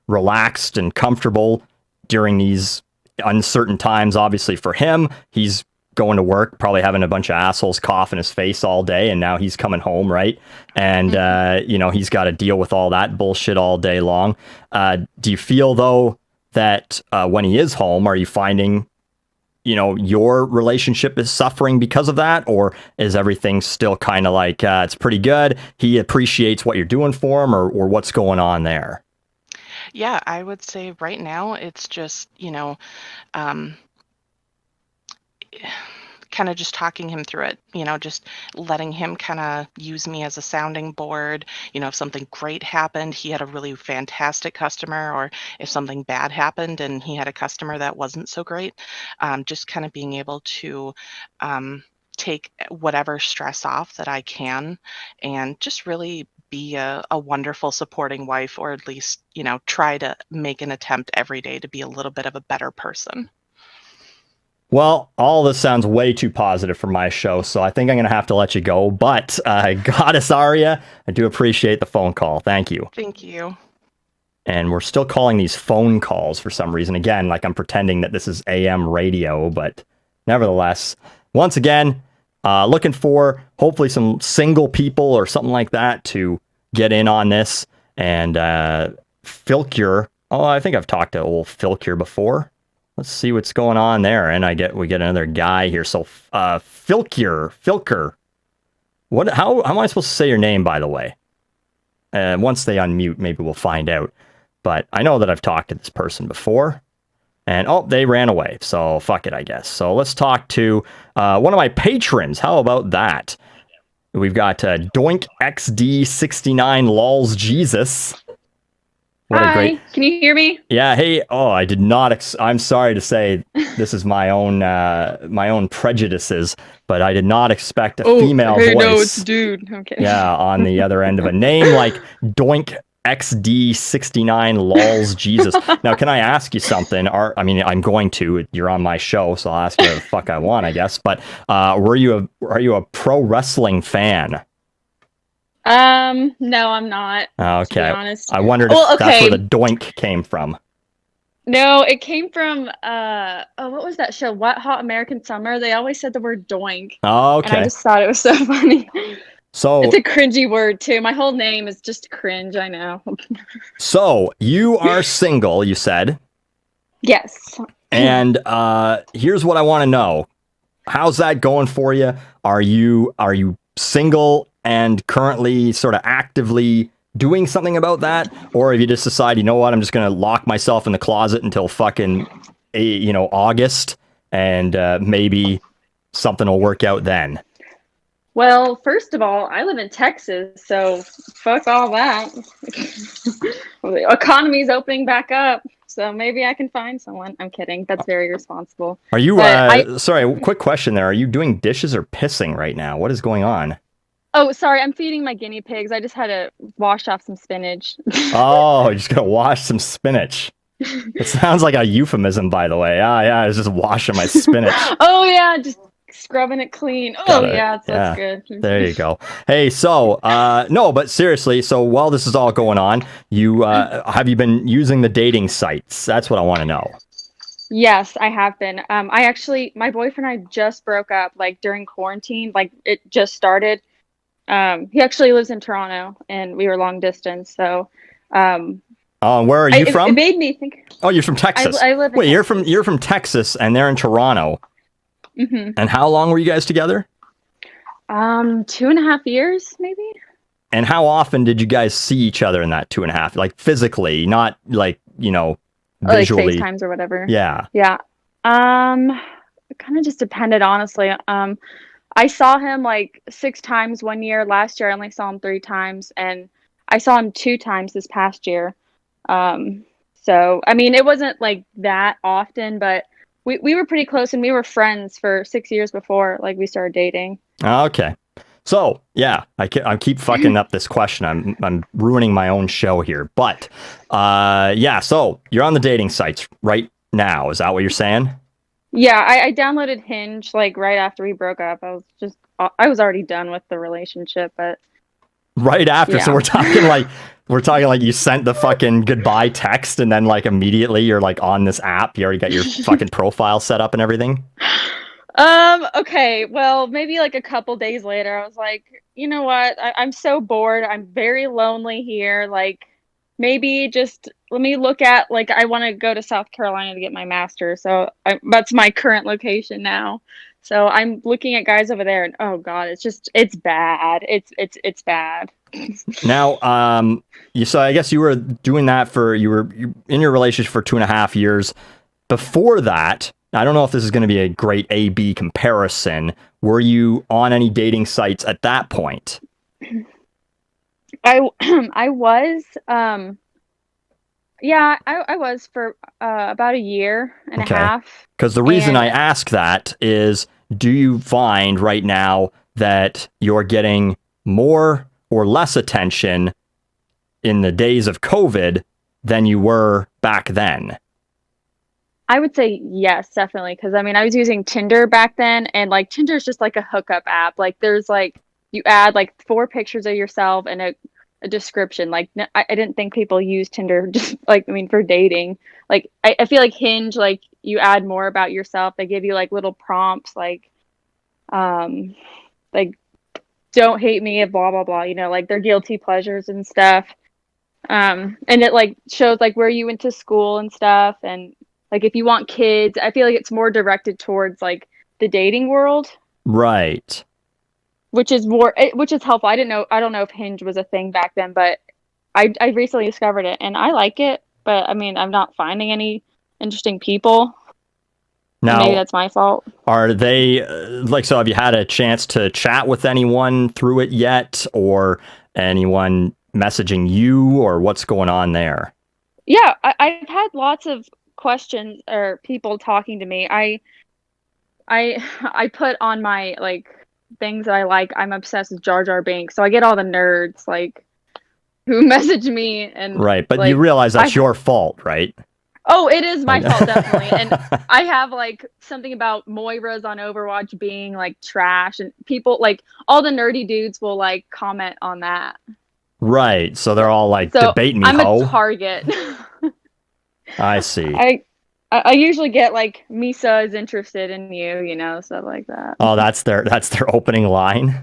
Speaker 1: relaxed and comfortable during these uncertain times. Obviously for him, he's going to work, probably having a bunch of assholes cough in his face all day, and now he's coming home, right? And he's got to deal with all that bullshit all day long. Do you feel though that when he is home, are you finding your relationship is suffering because of that, or is everything still kind of like it's pretty good, he appreciates what you're doing for him, or what's going on there?
Speaker 4: Yeah, I would say right now it's just, kind of just talking him through it, just letting him kind of use me as a sounding board. If something great happened, he had a really fantastic customer, or if something bad happened and he had a customer that wasn't so great, just kind of being able to take whatever stress off that I can, and just really be a wonderful supporting wife, or at least, try to make an attempt every day to be a little bit of a better person.
Speaker 1: Well, all this sounds way too positive for my show, so I think I'm going to have to let you go. But Goddess Aria, I do appreciate the phone call. Thank you.
Speaker 4: Thank you.
Speaker 1: And we're still calling these phone calls for some reason. Again, like I'm pretending that this is AM radio, but nevertheless, once again, looking for hopefully some single people or something like that to get in on this. And Filcure, I think I've talked to old Filcure before. Let's see what's going on there. And we get another guy here. So Filker. How am I supposed to say your name, by the way? Once they unmute, maybe we'll find out. But I know that I've talked to this person before. And they ran away. So fuck it, I guess. So let's talk to one of my patrons. How about that? We've got Doink XD69 Lols Jesus.
Speaker 5: Hi, can you hear me?
Speaker 1: Yeah, hey, I did not, I'm sorry to say, this is my own prejudices, but I did not expect a female voice.
Speaker 5: No, it's dude. Okay.
Speaker 1: Yeah, on the other end of a name like Doink XD69 Lols Jesus. Now, can I ask you something? I'm going to, you're on my show, so I'll ask you what the fuck I want, I guess, but are you a pro wrestling fan?
Speaker 5: No, I'm not.
Speaker 1: Okay.
Speaker 5: To be honest.
Speaker 1: I wondered if that's where the doink came from.
Speaker 5: No, it came from what was that show? What Hot American Summer? They always said the word doink.
Speaker 1: Oh, okay.
Speaker 5: And I just thought it was so funny.
Speaker 1: So
Speaker 5: it's a cringy word too. My whole name is just cringe, I know.
Speaker 1: So you are single, you said.
Speaker 5: Yes.
Speaker 1: And here's what I want to know. How's that going for you? Are you single and currently sort of actively doing something about that? Or have you just decided, you know what, I'm just going to lock myself in the closet until fucking, August, and maybe something will work out then?
Speaker 5: Well, first of all, I live in Texas, so fuck all that. The economy's opening back up, so maybe I can find someone. I'm kidding. That's very responsible.
Speaker 1: Are you, sorry, quick question there. Are you doing dishes or pissing right now? What is going on?
Speaker 5: Oh, sorry, I'm feeding my guinea pigs. I just had to wash off some spinach.
Speaker 1: Oh, you're just gonna wash some spinach. It sounds like a euphemism, by the way. Yeah, I was just washing my spinach.
Speaker 5: Oh yeah, just scrubbing it clean. That's good.
Speaker 1: There you go. Hey, so no, but seriously, so while this is all going on, you have you been using the dating sites? That's what I want to know.
Speaker 5: Yes, I have been. My boyfriend and I just broke up like during quarantine. Like it just started. He actually lives in Toronto, and we were long distance. So,
Speaker 1: where are you from?
Speaker 5: It made me think.
Speaker 1: Oh, you're from Texas.
Speaker 5: I live in Texas.
Speaker 1: You're from Texas, and they're in Toronto.
Speaker 5: Mm-hmm.
Speaker 1: And how long were you guys together?
Speaker 5: 2.5 years, maybe.
Speaker 1: And how often did you guys see each other in that 2.5? Like physically, not like, visually.
Speaker 5: Like FaceTimes or whatever.
Speaker 1: Yeah.
Speaker 5: Yeah. It kind of just depended, honestly. I saw him like 6 times one year. Last year, I only saw him 3 times, and I saw him 2 times this past year. So, I mean, it wasn't like that often, but we were pretty close, and we were friends for 6 years before like we started dating.
Speaker 1: Okay. So, yeah, I keep fucking up this question. I'm ruining my own show here. But, yeah, so you're on the dating sites right now. Is that what you're saying?
Speaker 5: Yeah, I downloaded Hinge like right after we broke up. I was already done with the relationship, but
Speaker 1: right after.
Speaker 5: Yeah.
Speaker 1: So we're talking like you sent the fucking goodbye text and then like immediately you're like on this app. You already got your fucking profile set up and everything.
Speaker 5: Okay, well, maybe like a couple days later, I was like, you know what? I'm so bored. I'm very lonely here. Like, maybe just let me look at, like, I want to go to South Carolina to get my master's. So that's my current location now. So I'm looking at guys over there, and oh God, it's bad. It's bad.
Speaker 1: Now, so I guess you were doing that you were in your relationship for 2.5 years. Before that, I don't know if this is going to be a great A/B comparison. Were you on any dating sites at that point?
Speaker 5: I was, yeah, I was for about a year and a half.
Speaker 1: Because the reason I ask that is, do you find right now that you're getting more or less attention in the days of COVID than you were back then?
Speaker 5: I would say yes, definitely. Because I mean, I was using Tinder back then, and like Tinder is just like a hookup app. Like there's like you add like 4 pictures of yourself and a description. Like I didn't think people use Tinder just like, I mean, for dating. Like I feel like Hinge, like you add more about yourself. They give you like little prompts like don't hate me, blah blah blah. Like their guilty pleasures and stuff. And it like shows like where you went to school and stuff, and like if you want kids. I feel like it's more directed towards like the dating world,
Speaker 1: right?
Speaker 5: Which is helpful. I don't know if Hinge was a thing back then, but I recently discovered it and I like it. But I mean, I'm not finding any interesting people.
Speaker 1: Now,
Speaker 5: maybe that's my fault.
Speaker 1: Are they so have you had a chance to chat with anyone through it yet, or anyone messaging you, or what's going on there?
Speaker 5: Yeah, I've had lots of questions or people talking to me. I put on my like things that I like. I'm obsessed with Jar Jar Binks, so I get all the nerds like who message me and
Speaker 1: right. But
Speaker 5: like,
Speaker 1: you realize that's your fault, right?
Speaker 5: Oh, it is my fault, definitely. And I have like something about Moira's on Overwatch being like trash, and people like all the nerdy dudes will like comment on that.
Speaker 1: Right. So they're all like debating me.
Speaker 5: I'm a target.
Speaker 1: I see.
Speaker 5: I usually get like Misa is interested in you, stuff like that.
Speaker 1: Oh, that's their opening line.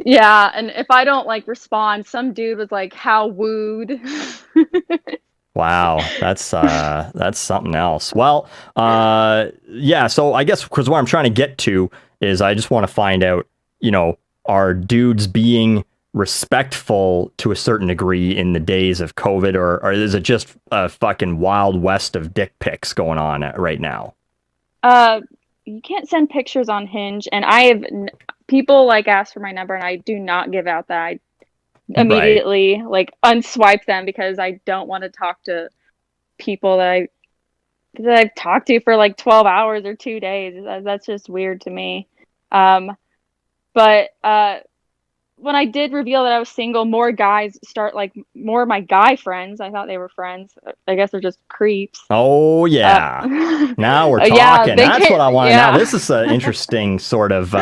Speaker 5: Yeah, and if I don't like respond, some dude was like, "How wooed."
Speaker 1: Wow, that's something else. Well, yeah. So I guess because what I'm trying to get to is I just want to find out, are dudes being respectful to a certain degree in the days of COVID, or is it just a fucking wild west of dick pics going on right now?
Speaker 5: You can't send pictures on Hinge, and I have people like ask for my number, and I do not give out that. I immediately like unswipe them because I don't want to talk to people that I've talked to for like 12 hours or 2 days. That's just weird to me. But when I did reveal that I was single, more guys more of my guy friends. I thought they were friends. I guess they're just creeps.
Speaker 1: Oh yeah. Now we're talking.
Speaker 5: Yeah,
Speaker 1: that's what I want to know. This is an interesting sort of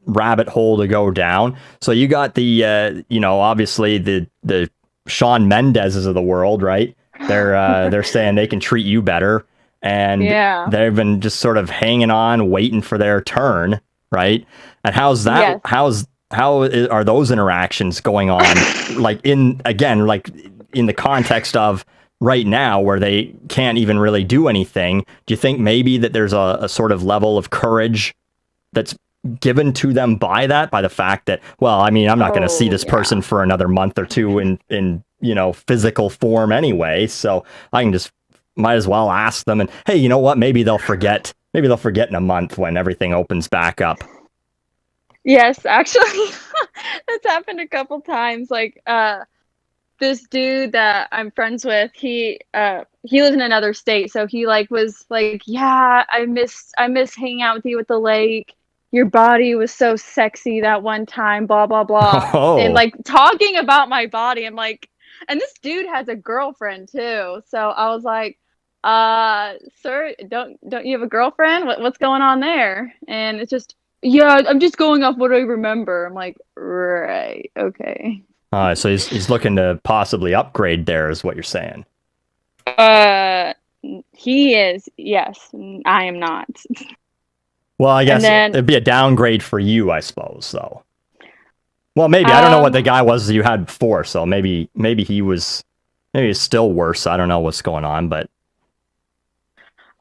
Speaker 1: rabbit hole to go down. So you got the obviously the Shawn Mendez's of the world, right? They're saying they can treat you better, and they've been just sort of hanging on, waiting for their turn, right? And how's that?
Speaker 5: Yes.
Speaker 1: How are those interactions going on? like in the context of right now where they can't even really do anything. Do you think maybe that there's a sort of level of courage that's given to them by the fact that, well, I mean, I'm not going to see this person for another month or two in physical form anyway, so I can just might as well ask them, and hey, you know what, maybe they'll forget in a month when everything opens back up.
Speaker 5: Yes, actually, that's happened a couple times. Like, this dude that I'm friends with, he lives in another state, so he was like, yeah, I miss hanging out with you at the lake. Your body was so sexy that one time, blah blah blah, and talking about my body. I'm like, and this dude has a girlfriend too, so I was like, sir, don't you have a girlfriend? What's going on there? And it's just, yeah, I'm just going off what I remember. I'm like, right, okay.
Speaker 1: So he's looking to possibly upgrade there, is what you're saying.
Speaker 5: He is, yes. I am not.
Speaker 1: Well, I guess it'd be a downgrade for you, I suppose, though. Well, maybe. I don't know what the guy was you had before, so maybe it's still worse. I don't know what's going on, but...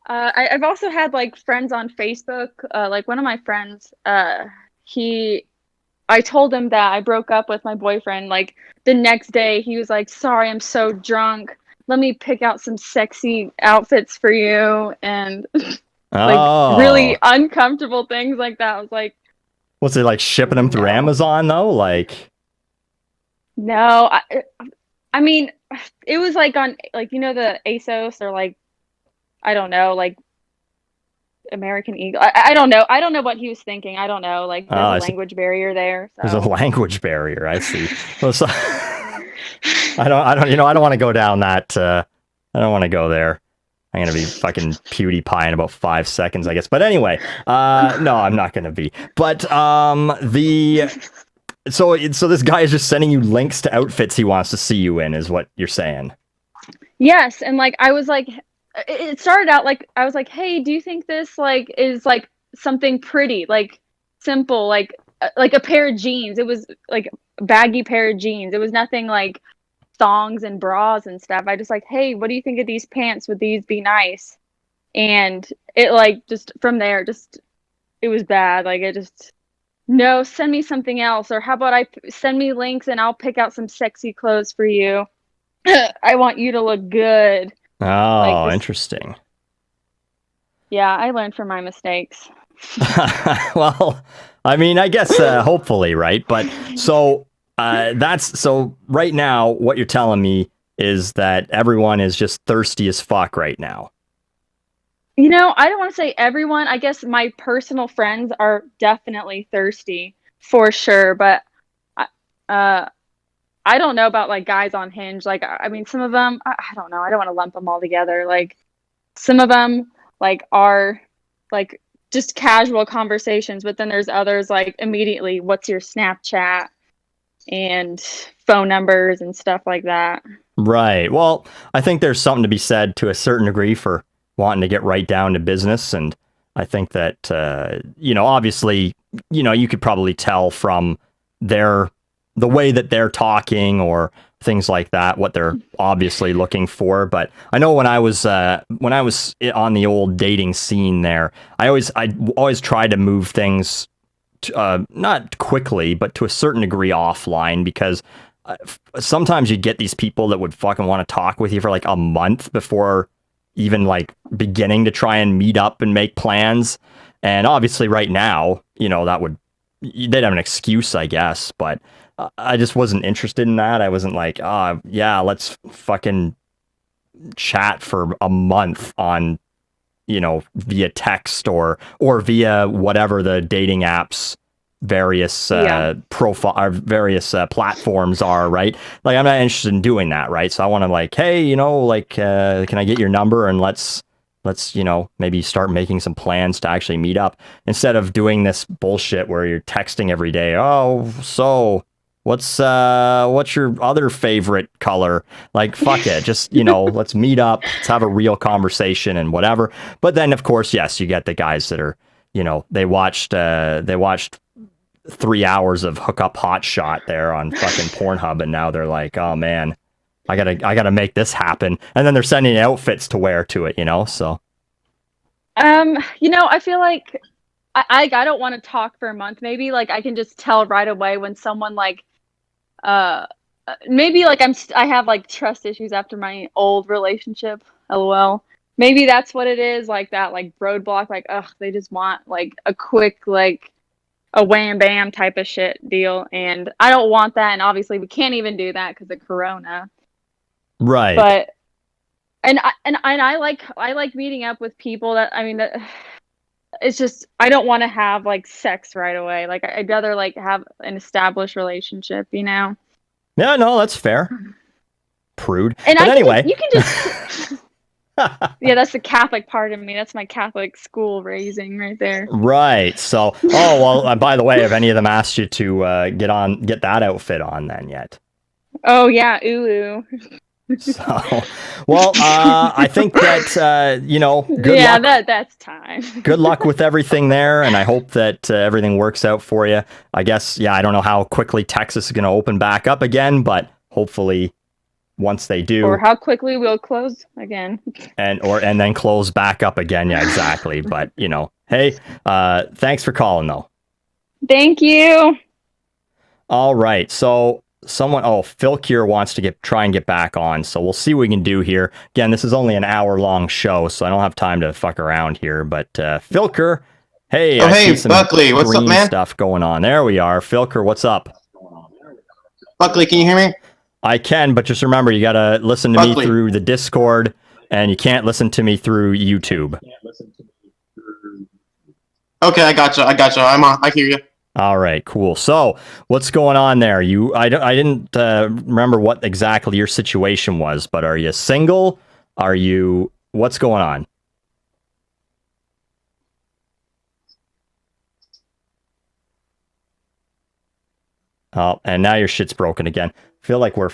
Speaker 5: I've also had, friends on Facebook. One of my friends, I told him that I broke up with my boyfriend. The next day, he was like, sorry, I'm so drunk. Let me pick out some sexy outfits for you. And really uncomfortable things like that. I was like...
Speaker 1: Was it shipping them through Amazon, though?
Speaker 5: No. I mean, it was on, the ASOS or I don't know, American Eagle. I don't know. I don't know what he was thinking. I don't know. There's a language barrier there. So.
Speaker 1: There's a language barrier. I see. Well, so, I don't want to go down that. I don't want to go there. I'm gonna be fucking PewDiePie in about 5 seconds, I guess. But anyway, no, I'm not gonna be. But so this guy is just sending you links to outfits he wants to see you in, is what you're saying?
Speaker 5: Yes, and I was like. It started out I was like, hey, do you think this is something pretty, simple, a pair of jeans? It was a baggy pair of jeans. It was nothing thongs and bras and stuff. I just hey, what do you think of these pants? Would these be nice? And it just from there, it was bad. It just, no, send me something else, or how about send me links and I'll pick out some sexy clothes for you. I want you to look good.
Speaker 1: Oh, interesting.
Speaker 5: Yeah, I learned from my mistakes.
Speaker 1: Well, I mean, I guess hopefully, right? But so right now, what you're telling me is that everyone is just thirsty as fuck right now.
Speaker 5: I don't want to say everyone. I guess my personal friends are definitely thirsty for sure, but I don't know about guys on Hinge. I mean, some of them, I don't know. I don't want to lump them all together. Some of them are just casual conversations, but then there's others immediately, what's your Snapchat and phone numbers and stuff like that. Right.
Speaker 1: Well, I think there's something to be said to a certain degree for wanting to get right down to business. And I think that, obviously, you could probably tell from the way that they're talking or things like that, what they're obviously looking for. But I know when I was on the old dating scene there, I always tried to move things not quickly, but to a certain degree offline, because sometimes you get these people that would fucking want to talk with you for a month before even beginning to try and meet up and make plans. And obviously right now, they'd have an excuse, I guess, but I just wasn't interested in that. I wasn't yeah, let's fucking chat for a month on, via text or via whatever the dating apps various profile or various platforms are, right? I'm not interested in doing that, right? So I want to hey, can I get your number and let's maybe start making some plans to actually meet up, instead of doing this bullshit where you're texting every day. Oh, so what's your other favorite color? Fuck it. Just, let's meet up. Let's have a real conversation and whatever. But then, of course, yes, you get the guys that are, they watched 3 hours of hookup hotshot there on fucking Pornhub, and now they're like, oh man, I gotta make this happen. And then they're sending outfits to wear to it, so.
Speaker 5: I feel I don't want to talk for a month. Maybe like I can just tell right away when someone like maybe like I have like trust issues after my old relationship. LOL. Maybe that's what it is, like that like roadblock, like they just want like a quick like a wham bam type of shit deal, and I don't want that, and obviously we can't even do that because of Corona.
Speaker 1: Right.
Speaker 5: But and I like meeting up with people that that it's just I don't want to have like sex right away. Like I'd rather like have an established relationship, you know?
Speaker 1: Yeah, no, that's fair. Prude.
Speaker 5: And
Speaker 1: but anyway,
Speaker 5: you can just yeah, that's the Catholic part of me. That's my Catholic school raising right there.
Speaker 1: Right. So, by the way, have any of them asked you to get that outfit on then yet?
Speaker 5: Oh yeah, ooh.
Speaker 1: So, well, I think that good luck.
Speaker 5: That's time.
Speaker 1: Good luck with everything there, and I hope that everything works out for you. I guess, I don't know how quickly Texas is going to open back up again, but hopefully once they do,
Speaker 5: or how quickly we'll close again,
Speaker 1: and then close back up again. Yeah, exactly. But hey, thanks for calling though.
Speaker 5: Thank you.
Speaker 1: All right, so. Philcure wants to try and get back on, so we'll see what we can do here. Again, this is only an hour-long show, so I don't have time to fuck around here. But Philcure, hey, I see some
Speaker 6: Buckley, what's up, man?
Speaker 1: Stuff going on. There we are, Philcure. What's up?
Speaker 6: Buckley, can you hear me?
Speaker 1: I can, but just remember, you gotta listen to me through the Discord, and you can't listen to me through YouTube.
Speaker 6: Okay, I gotcha. I'm on. I hear you.
Speaker 1: All right, cool. So, what's going on there? I didn't remember what exactly your situation was, but are you single? What's going on? Oh, and now your shit's broken again. I feel like we're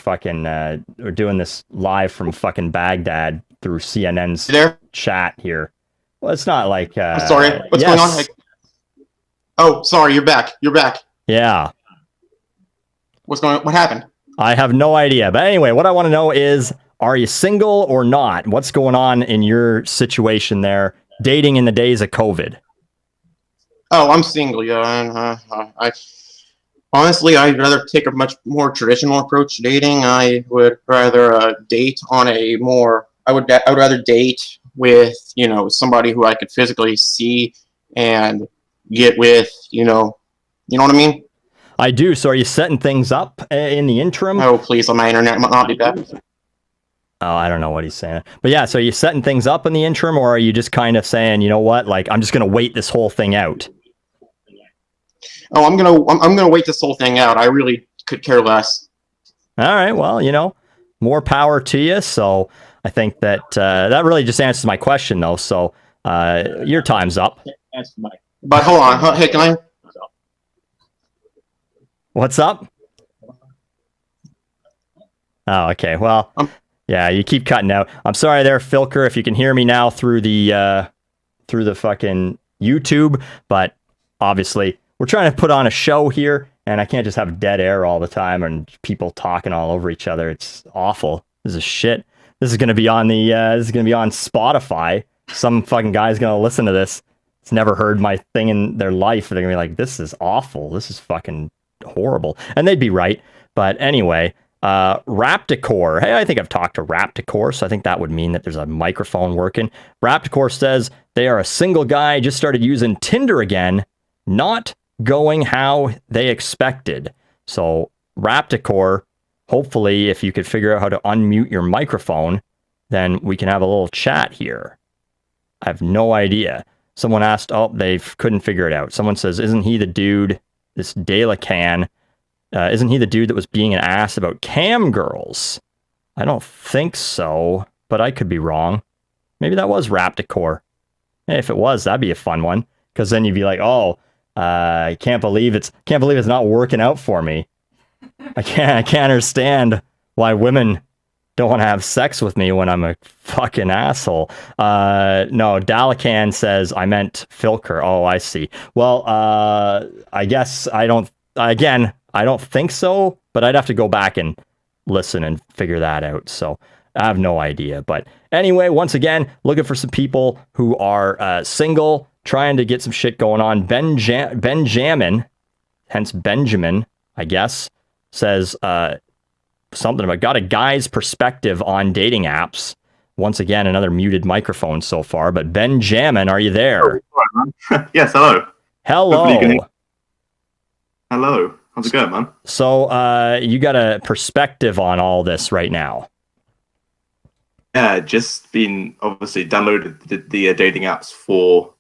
Speaker 1: doing this live from fucking Baghdad through CNN's chat here. Well, it's not like...
Speaker 6: I'm sorry, what's going on? Oh, sorry, you're back.
Speaker 1: Yeah.
Speaker 6: What happened?
Speaker 1: I have no idea. But anyway, what I want to know is, are you single or not? What's going on in your situation there, dating in the days of COVID?
Speaker 6: Oh, I'm single, yeah. Honestly, I'd rather take a much more traditional approach to dating. I would rather date on a more... I would rather date with, somebody who I could physically see and get with, you know what I mean?
Speaker 1: I do. So are you setting things up in the interim?
Speaker 6: Oh, please, on my internet might not be bad.
Speaker 1: Oh, I don't know what he's saying. But yeah, so are you setting things up in the interim, or are you just kind of saying, you know what, like, I'm just going to wait this whole thing out?
Speaker 6: Oh, I'm gonna wait this whole thing out. I really could care less.
Speaker 1: All right, well, more power to you. So I think that that really just answers my question, though. So your time's up.
Speaker 6: But hold on, hey, can I?
Speaker 1: What's up? Oh, okay. Well, yeah, you keep cutting out. I'm sorry there, Philker, if you can hear me now through the fucking YouTube, but obviously we're trying to put on a show here, and I can't just have dead air all the time and people talking all over each other. It's awful. This is shit. This is gonna be on Spotify. Some fucking guy's gonna listen to this. It's never heard my thing in their life. They're gonna be like, this is awful. This is fucking horrible. And they'd be right. But anyway, Rapticore. Hey, I think I've talked to Rapticore, so I think that would mean that there's a microphone working. Rapticore says they are a single guy, just started using Tinder again, not going how they expected. So Rapticore, hopefully if you could figure out how to unmute your microphone, then we can have a little chat here. I have no idea. Someone asked, they couldn't figure it out. Someone says, isn't he the dude, this Delacan, isn't he the dude that was being an ass about cam girls? I don't think so, but I could be wrong. Maybe that was Rapticore. Hey, if it was, that'd be a fun one. Because then you'd be like, I can't believe it's not working out for me. I can't understand why women don't want to have sex with me when I'm a fucking asshole. No, Dalacan says I meant Filker. Oh, I see. Well, I guess I don't think so, but I'd have to go back and listen and figure that out. So I have no idea. But anyway, once again, looking for some people who are single, trying to get some shit going on. Benjamin, hence Benjamin, I guess, says something about got a guy's perspective on dating apps. Once again, another muted microphone so far. But Benjamin, are you there?
Speaker 7: Yes, hello.
Speaker 1: Hello.
Speaker 7: Hello. How's it going, man?
Speaker 1: So you got a perspective on all this right now.
Speaker 7: Yeah, just been obviously downloaded the dating apps for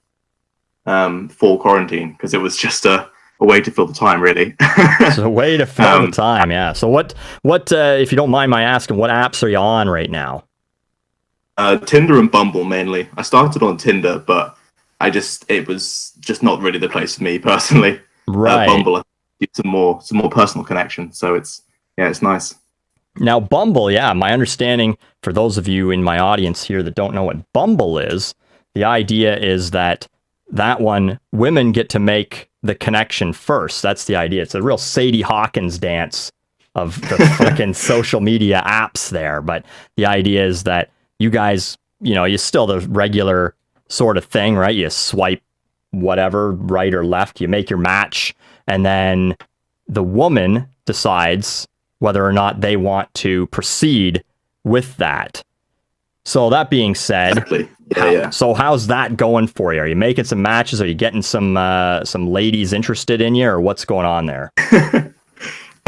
Speaker 7: quarantine because it was just a way to fill the time, really.
Speaker 1: It's a way to fill the time, yeah. So what if you don't mind my asking, what apps are you on right now?
Speaker 7: Tinder and Bumble mainly. I started on Tinder, but it was just not really the place for me personally.
Speaker 1: Right.
Speaker 7: Bumble, some more personal connection. So it's nice.
Speaker 1: Now, Bumble, yeah, my understanding, for those of you in my audience here that don't know what Bumble is, the idea is that one, women get to make the connection first. That's the idea. It's a real Sadie Hawkins dance of the freaking social media apps there. But the idea is that you guys, you still the regular sort of thing, right? You swipe whatever, right or left, you make your match, and then the woman decides whether or not they want to proceed with that. So that being said,
Speaker 7: exactly. Yeah.
Speaker 1: So how's that going for you? Are you making some matches? Are you getting some ladies interested in you, or what's going on there?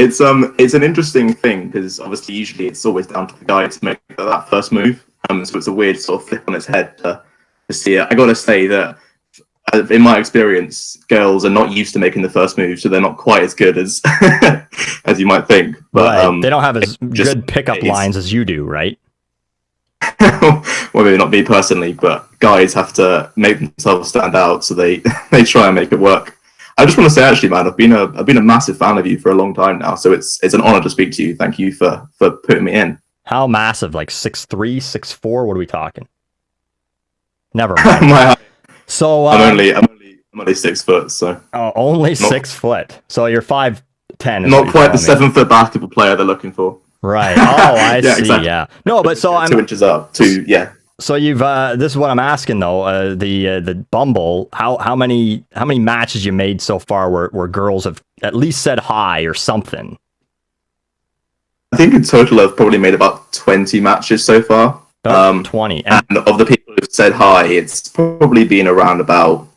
Speaker 7: It's an interesting thing because obviously usually it's always down to the guy to make that first move. So it's a weird sort of flip on its head to see it. I got to say that in my experience, girls are not used to making the first move, so they're not quite as good as as you might think. But
Speaker 1: right. They don't have as good pickup lines as you do, right?
Speaker 7: Well, maybe not me personally, but guys have to make themselves stand out, so they try and make it work. I just want to say, actually, man, I've been a massive fan of you for a long time now, so it's an honor to speak to you. Thank you for putting me in.
Speaker 1: How massive? Like 6'3", 6'4"? What are we talking? Never mind. So
Speaker 7: I'm only 6 foot, so
Speaker 1: only 6 foot. So you're 5'10".
Speaker 7: Not quite the 7 foot basketball player they're looking for.
Speaker 1: Right. Oh, I see.
Speaker 7: Exactly.
Speaker 1: Yeah. No, but so I'm
Speaker 7: 2 inches up.
Speaker 1: So you've this is what I'm asking though. The Bumble. How many matches you made so far where girls have at least said hi or something?
Speaker 7: I think in total I've probably made about 20 matches so far.
Speaker 1: 20.
Speaker 7: And of the people who've said hi, it's probably been around about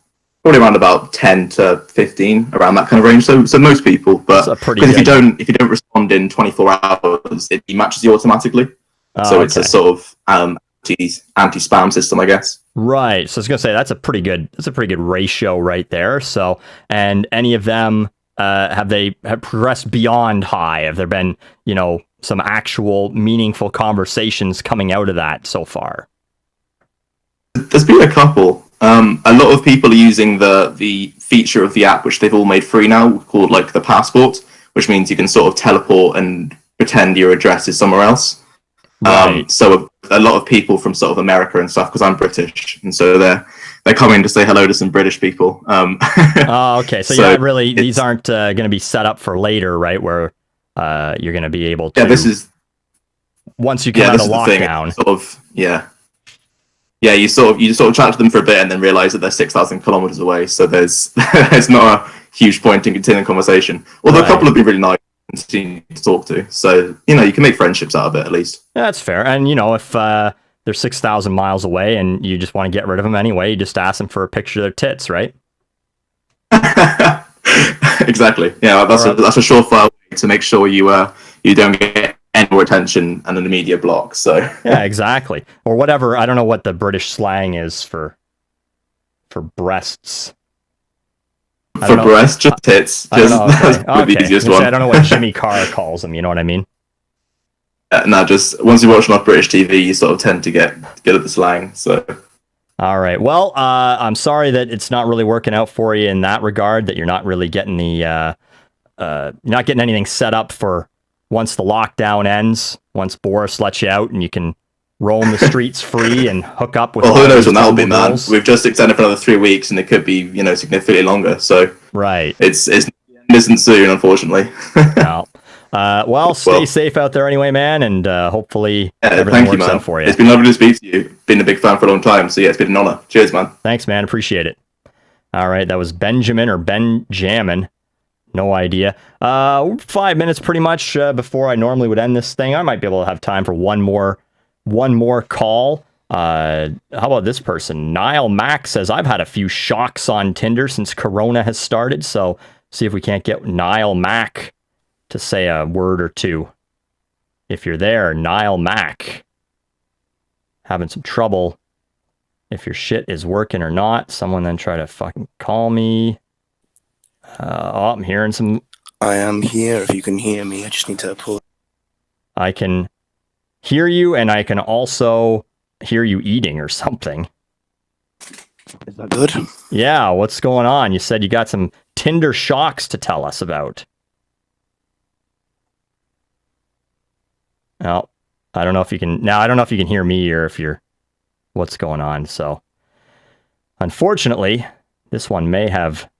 Speaker 7: 10 to 15, around that kind of range. So most people, but because if you don't respond in 24 hours, it dematches you automatically. So it's a sort of anti-spam system, I guess.
Speaker 1: Right. So I was gonna say that's a pretty good ratio right there. So, and any of them have progressed beyond high? Have there been some actual meaningful conversations coming out of that so far?
Speaker 7: There's been a couple. A lot of people are using the feature of the app, which they've all made free now, called like the passport, which means you can sort of teleport and pretend your address is somewhere else.
Speaker 1: Right.
Speaker 7: So a lot of people from sort of America and stuff, because I'm British, and so they're coming to say hello to some British people.
Speaker 1: Oh, okay. So yeah, really, these aren't going to be set up for later, right? Where you're going to be able to.
Speaker 7: Yeah, this is
Speaker 1: once you come out of lockdown.
Speaker 7: You sort of chat to them for a bit and then realize that they're 6,000 kilometers away. So there's not a huge point in continuing conversation. Although a couple have been really nice to talk to. So, you can make friendships out of it at least.
Speaker 1: Yeah, that's fair. And, if they're 6,000 miles away and you just want to get rid of them anyway, you just ask them for a picture of their tits, right?
Speaker 7: Exactly. Yeah, that's a surefire way to make sure you don't get any more attention and an immediate block. So
Speaker 1: yeah, exactly. Or whatever. I don't know what the British slang is for breasts.
Speaker 7: For breasts, just tits. The easiest one.
Speaker 1: I don't know what Jimmy Carr calls them. You know what I mean?
Speaker 7: Just once you watch enough British TV, you sort of tend to get good at the slang. So.
Speaker 1: All right. Well, I'm sorry that it's not really working out for you in that regard. That you're not really getting you're not getting anything set up for once the lockdown ends. Once Boris lets you out and you can roam the streets free and hook up with.
Speaker 7: Well, who knows when that'll be, man? We've just extended for another 3 weeks, and it could be significantly longer. So
Speaker 1: right,
Speaker 7: it's isn't soon, unfortunately.
Speaker 1: No. Well, stay safe out there anyway, man, and hopefully everything works out for you.
Speaker 7: It's been lovely to speak to you. Been a big fan for a long time, so yeah, it's been an honor. Cheers, man.
Speaker 1: Thanks, man. Appreciate it. All right, that was Benjamin or Benjamin. No idea. 5 minutes pretty much before I normally would end this thing. I might be able to have time for one more call. How about this person? Niall Mack says, I've had a few shocks on Tinder since Corona has started. So see if we can't get Niall Mack to say a word or two. If you're there, Niall Mack. Having some trouble if your shit is working or not. Someone then try to fucking call me. I'm hearing some.
Speaker 8: I am here. If you can hear me, I just need to pull.
Speaker 1: I can hear you, and I can also hear you eating or something.
Speaker 8: Is that good?
Speaker 1: Yeah, what's going on? You said you got some Tinder shocks to tell us about. Well, I don't know if you can. Now, I don't know if you can hear me or if you're. What's going on? So, unfortunately, this one may have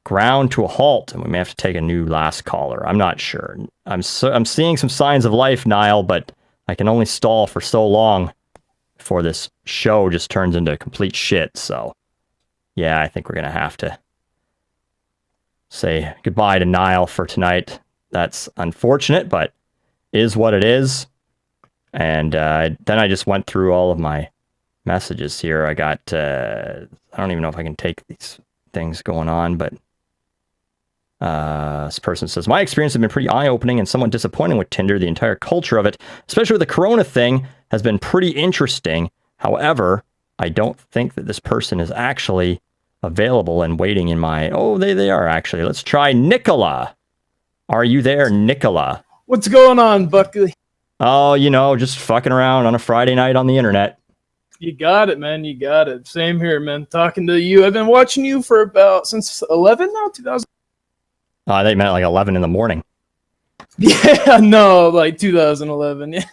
Speaker 1: ground to a halt, and we may have to take a new last caller. I'm not sure. I'm seeing some signs of life, Niall, but I can only stall for so long before this show just turns into complete shit. So, yeah, I think we're gonna have to say goodbye to Niall for tonight. That's unfortunate, but is what it is. And then I just went through all of my messages here. I got, I don't even know if I can take these things going on, but this person says, my experience has been pretty eye-opening and somewhat disappointing with Tinder. The entire culture of it, especially with the Corona thing, has been pretty interesting. However, I don't think that this person is actually available and waiting in my... Oh, they are actually. Let's try Nicola. Are you there, Nicola?
Speaker 9: What's going on, Buckley?
Speaker 1: Oh, you know, just fucking around on a Friday night on the internet.
Speaker 9: You got it, man. You got it. Same here, man. Talking to you. I've been watching you for about since 11 now, 2000.
Speaker 1: They meant like 11 in the morning.
Speaker 9: Yeah, no, like 2011. Yeah.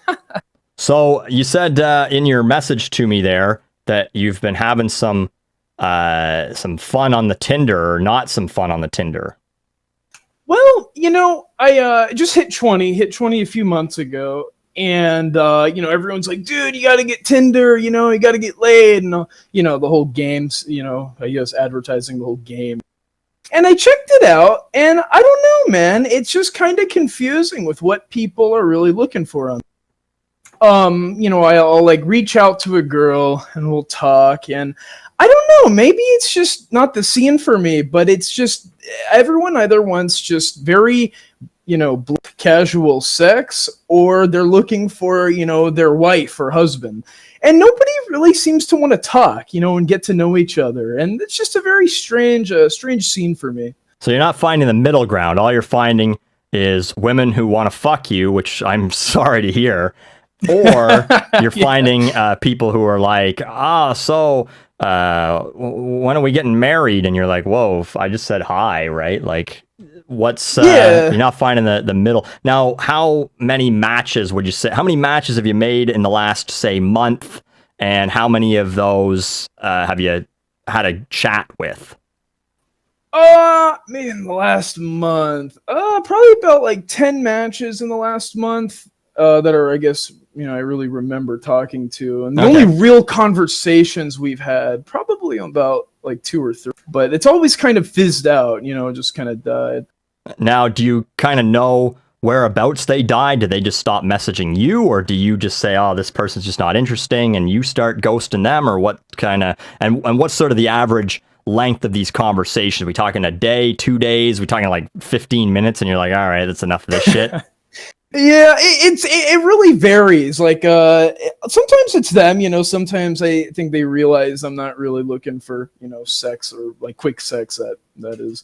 Speaker 1: So you said in your message to me there that you've been having some fun on the Tinder or not some fun on the Tinder.
Speaker 9: Well, you know, I just hit 20 a few months ago. And, you know, everyone's like, dude, you got to get Tinder, you know, you got to get laid. And, you know, the whole games, you know, I guess advertising the whole game. And I checked it out, and I don't know, man. It's just kind of confusing with what people are really looking for on. You know, I'll like reach out to a girl, and we'll talk, and I don't know. Maybe it's just not the scene for me, but it's just everyone either wants just very, you know, casual sex, or they're looking for, you know, their wife or husband. And nobody really seems to want to talk, you know, and get to know each other. And it's just a very strange scene for me.
Speaker 1: So you're not finding the middle ground. All you're finding is women who want to fuck you, which I'm sorry to hear. Or you're finding people who are like, when are we getting married? And you're like, whoa, I just said hi, right? Like, what's you're not finding the middle. Now, how many matches would you say? How many matches have you made in the last, say, month? And how many of those have you had a chat with?
Speaker 9: Maybe in the last month. Probably about like 10 matches in the last month that are, I guess, you know, I really remember talking to. And the only real conversations we've had, probably about like 2 or 3. But it's always kind of fizzed out, you know, just kind of died.
Speaker 1: Now, do you kind of know whereabouts they died? Did they just stop messaging you? Or do you just say, oh, this person's just not interesting, and you start ghosting them? Or what kind of... And what's sort of the average length of these conversations? Are we talking a day, 2 days? Are we talking like 15 minutes and you're like, all right, that's enough of this shit?
Speaker 9: Yeah, it really varies. Like, sometimes it's them, you know, sometimes I think they realize I'm not really looking for, you know, sex or like quick sex, that is.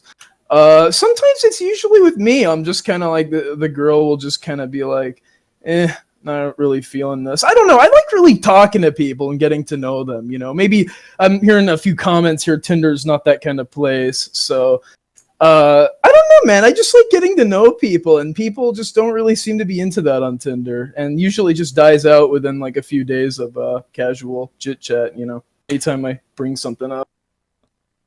Speaker 9: Sometimes it's usually with me. I'm just kind of like the girl will just kind of be like, not really feeling this. I don't know. I like really talking to people and getting to know them, you know. Maybe I'm hearing a few comments here. Tinder's not that kind of place. So, I don't know, man. I just like getting to know people, and people just don't really seem to be into that on Tinder, and usually just dies out within like a few days of casual chit chat, you know, anytime I bring something up.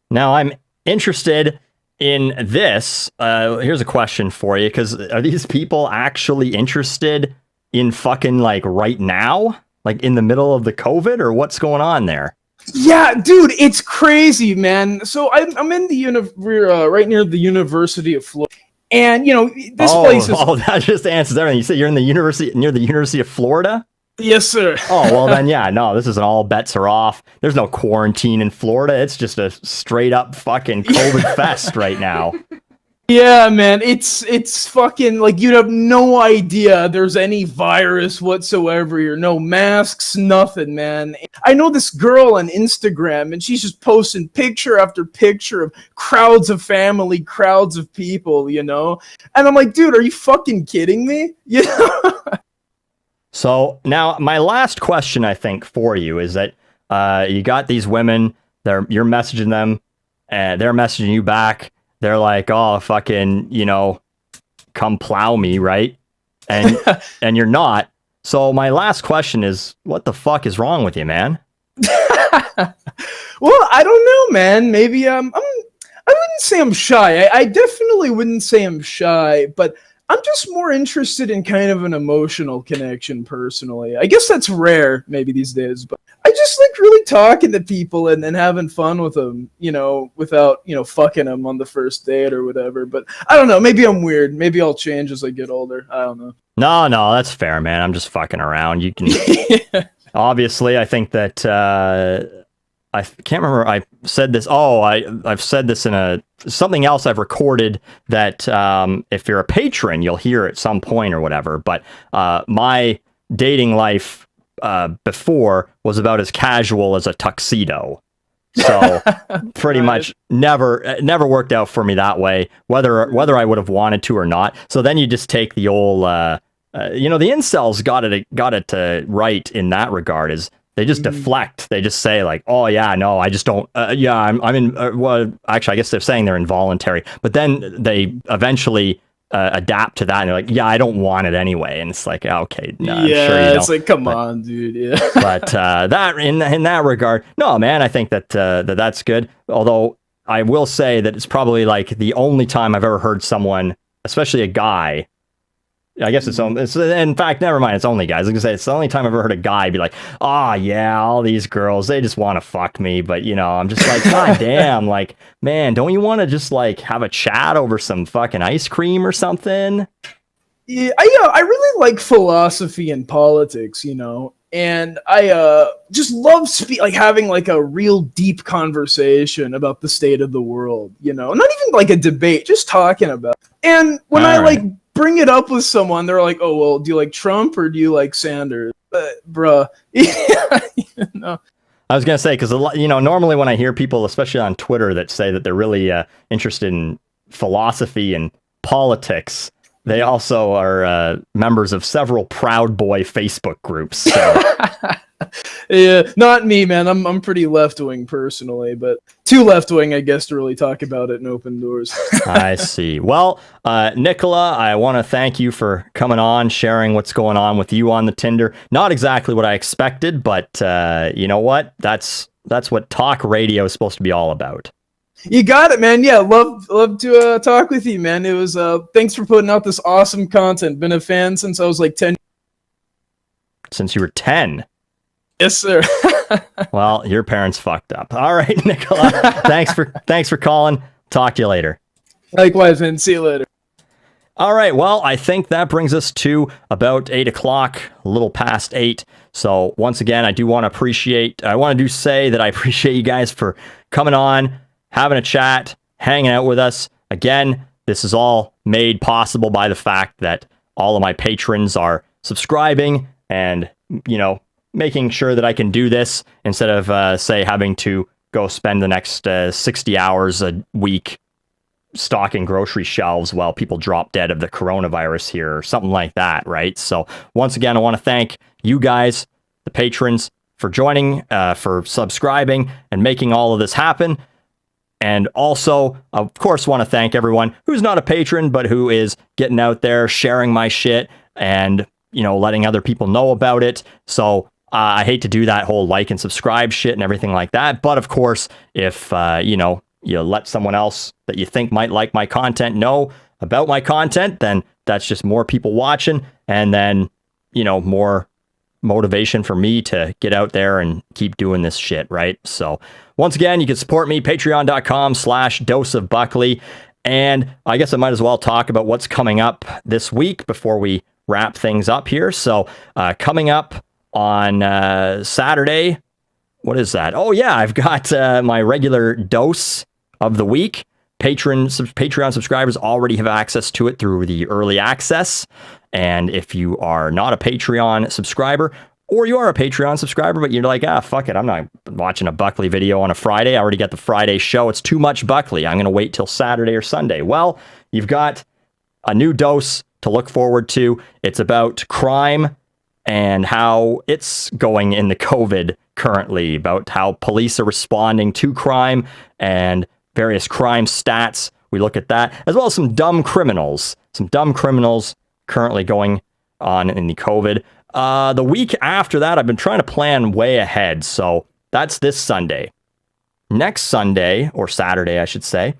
Speaker 1: Now, I'm interested in this. Here's a question for you, because are these people actually interested in fucking like right now? Like in the middle of the COVID, or what's going on there?
Speaker 9: Yeah, dude, it's crazy, man. So I'm in we're right near the University of Florida, and this place is.
Speaker 1: Oh, that just answers everything. You said you're in the university near the University of Florida.
Speaker 9: Yes, sir.
Speaker 1: Oh, well then, yeah, no, this is all bets are off. There's no quarantine in Florida. It's just a straight up fucking COVID fest right now.
Speaker 9: Yeah, man, it's fucking like you'd have no idea there's any virus whatsoever here. No masks, nothing, man. I know this girl on Instagram, and she's just posting picture after picture of crowds of family, crowds of people, And I'm like, dude, are you fucking kidding me?
Speaker 1: So now my last question, I think, for you is that you got these women, you're messaging them, and they're messaging you back. They're like, oh, fucking, come plow me, right? And and you're not. So my last question is, what the fuck is wrong with you, man?
Speaker 9: Well, I don't know, man. Maybe I wouldn't say I'm shy. I definitely wouldn't say I'm shy, but I'm just more interested in kind of an emotional connection personally. I guess that's rare maybe these days, but I just like really talking to people and having fun with them, without, fucking them on the first date or whatever. But I don't know. Maybe I'm weird. Maybe I'll change as I get older. I don't know.
Speaker 1: No, that's fair, man. I'm just fucking around. You can obviously, I think that I can't remember. I said this. Oh, I've said this in something else I've recorded that if you're a patron, you'll hear at some point or whatever. But my dating life before was about as casual as a tuxedo. So pretty much never worked out for me that way, whether I would have wanted to or not. So then you just take the old, the incels got it right in that regard is they just deflect. They just say like, oh yeah, no, I just don't. I'm in. Well, actually, I guess they're saying they're involuntary, but then they eventually adapt to that and they're like, yeah, I don't want it anyway. And it's like, okay, no, I'm sure you don't.
Speaker 9: It's like, come on, dude. Yeah.
Speaker 1: But that in that regard, no, man, I think that that's good. Although I will say that it's probably like the only time I've ever heard someone, especially a guy. I guess it's in fact, never mind. It's only guys. I was gonna say it's the only time I've ever heard a guy be like, "Oh yeah, all these girls, they just want to fuck me." But I'm just like, God damn, like, man, don't you want to just like have a chat over some fucking ice cream or something?
Speaker 9: Yeah, I really like philosophy and politics, and I just love having like a real deep conversation about the state of the world, not even like a debate, just talking about it. And when bring it up with someone, they're like, oh, well, do you like Trump or do you like Sanders? Bruh.
Speaker 1: I was going to say, because, normally when I hear people, especially on Twitter, that say that they're really interested in philosophy and politics, they also are members of several Proud Boy Facebook groups. So.
Speaker 9: Yeah, not me, man. I'm pretty left-wing personally, but too left-wing, I guess, to really talk about it in open doors.
Speaker 1: I see. Well, Nicola, I want to thank you for coming on, sharing what's going on with you on the Tinder. Not exactly what I expected, but you know what? That's what talk radio is supposed to be all about.
Speaker 9: You got it, man. Yeah, love to talk with you, man. It was thanks for putting out this awesome content. Been a fan since I was like 10.
Speaker 1: Since you were 10.
Speaker 9: Yes, sir.
Speaker 1: Well, your parents fucked up. All right, Nicola. thanks for calling. Talk to you later.
Speaker 9: Likewise, man. See you later.
Speaker 1: All right. Well, I think that brings us to about 8 o'clock, a little past 8. So once again, I want to say that I appreciate you guys for coming on, having a chat, hanging out with us. Again, this is all made possible by the fact that all of my patrons are subscribing and, making sure that I can do this instead of, say, having to go spend the next 60 hours a week stocking grocery shelves while people drop dead of the coronavirus here or something like that, right? So once again, I want to thank you guys, the patrons, for joining, for subscribing and making all of this happen. And also, of course, want to thank everyone who's not a patron, but who is getting out there, sharing my shit and, letting other people know about it. So I hate to do that whole like and subscribe shit and everything like that. But of course, if, you let someone else that you think might like my content know about my content, then that's just more people watching. And then, more motivation for me to get out there and keep doing this shit, right? So once again, you can support me, patreon.com/doseofbuckley. And I guess I might as well talk about what's coming up this week before we wrap things up here. So coming up on Saturday, what is that? Oh yeah, I've got my regular dose of the week. Patreon subscribers already have access to it through the early access. And if you are not a Patreon subscriber, or you are a Patreon subscriber, but you're like, fuck it, I'm not watching a Buckley video on a Friday. I already got the Friday show. It's too much Buckley. I'm going to wait till Saturday or Sunday. Well, you've got a new dose to look forward to. It's about crime and how it's going in the COVID currently, about how police are responding to crime and various crime stats. We look at that, as well as some dumb criminals currently going on in the COVID. The week after that, I've been trying to plan way ahead. So that's this Sunday. Next Sunday, or Saturday, I should say,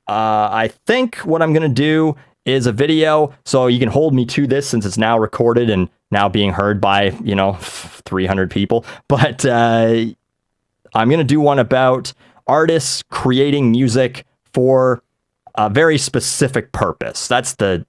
Speaker 1: I think what I'm going to do is a video. So you can hold me to this since it's now recorded and now being heard by, 300 people. But I'm going to do one about artists creating music for a very specific purpose. That's the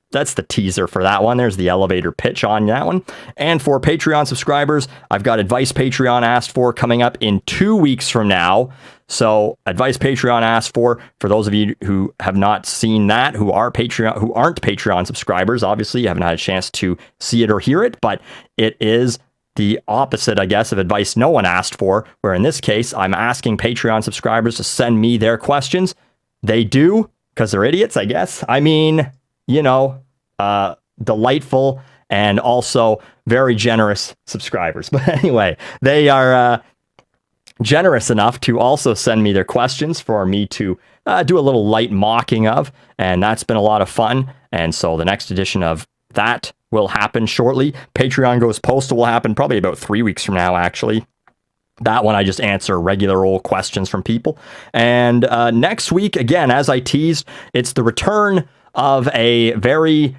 Speaker 1: teaser for that one. There's the elevator pitch on that one. And for Patreon subscribers, I've got Advice Patreon Asked For coming up in 2 weeks from now. So Advice Patreon Asked For those of you who have not seen that, who aren't Patreon subscribers, obviously you haven't had a chance to see it or hear it, but it is the opposite, I guess, of Advice No One Asked For, where in this case, I'm asking Patreon subscribers to send me their questions. They do, because they're idiots, I guess. I mean, delightful and also very generous subscribers. But anyway, they are generous enough to also send me their questions for me to do a little light mocking of. And that's been a lot of fun. And so the next edition of that will happen shortly. Patreon Goes Postal will happen probably about 3 weeks from now, actually. That one, I just answer regular old questions from people. And next week, again, as I teased, it's the return of a very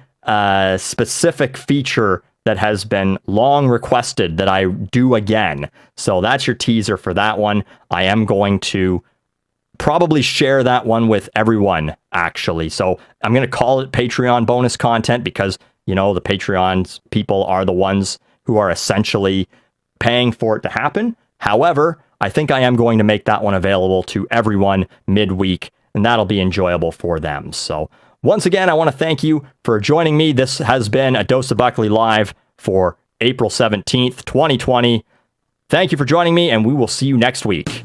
Speaker 1: specific feature that has been long requested that I do again. So that's your teaser for that one. I am going to probably share that one with everyone, actually. So I'm going to call it Patreon bonus content because, the Patreon people are the ones who are essentially paying for it to happen. However, I think I am going to make that one available to everyone midweek, and that'll be enjoyable for them. So once again, I want to thank you for joining me. This has been a Dose of Buckley Live for April 17th, 2020. Thank you for joining me, and we will see you next week.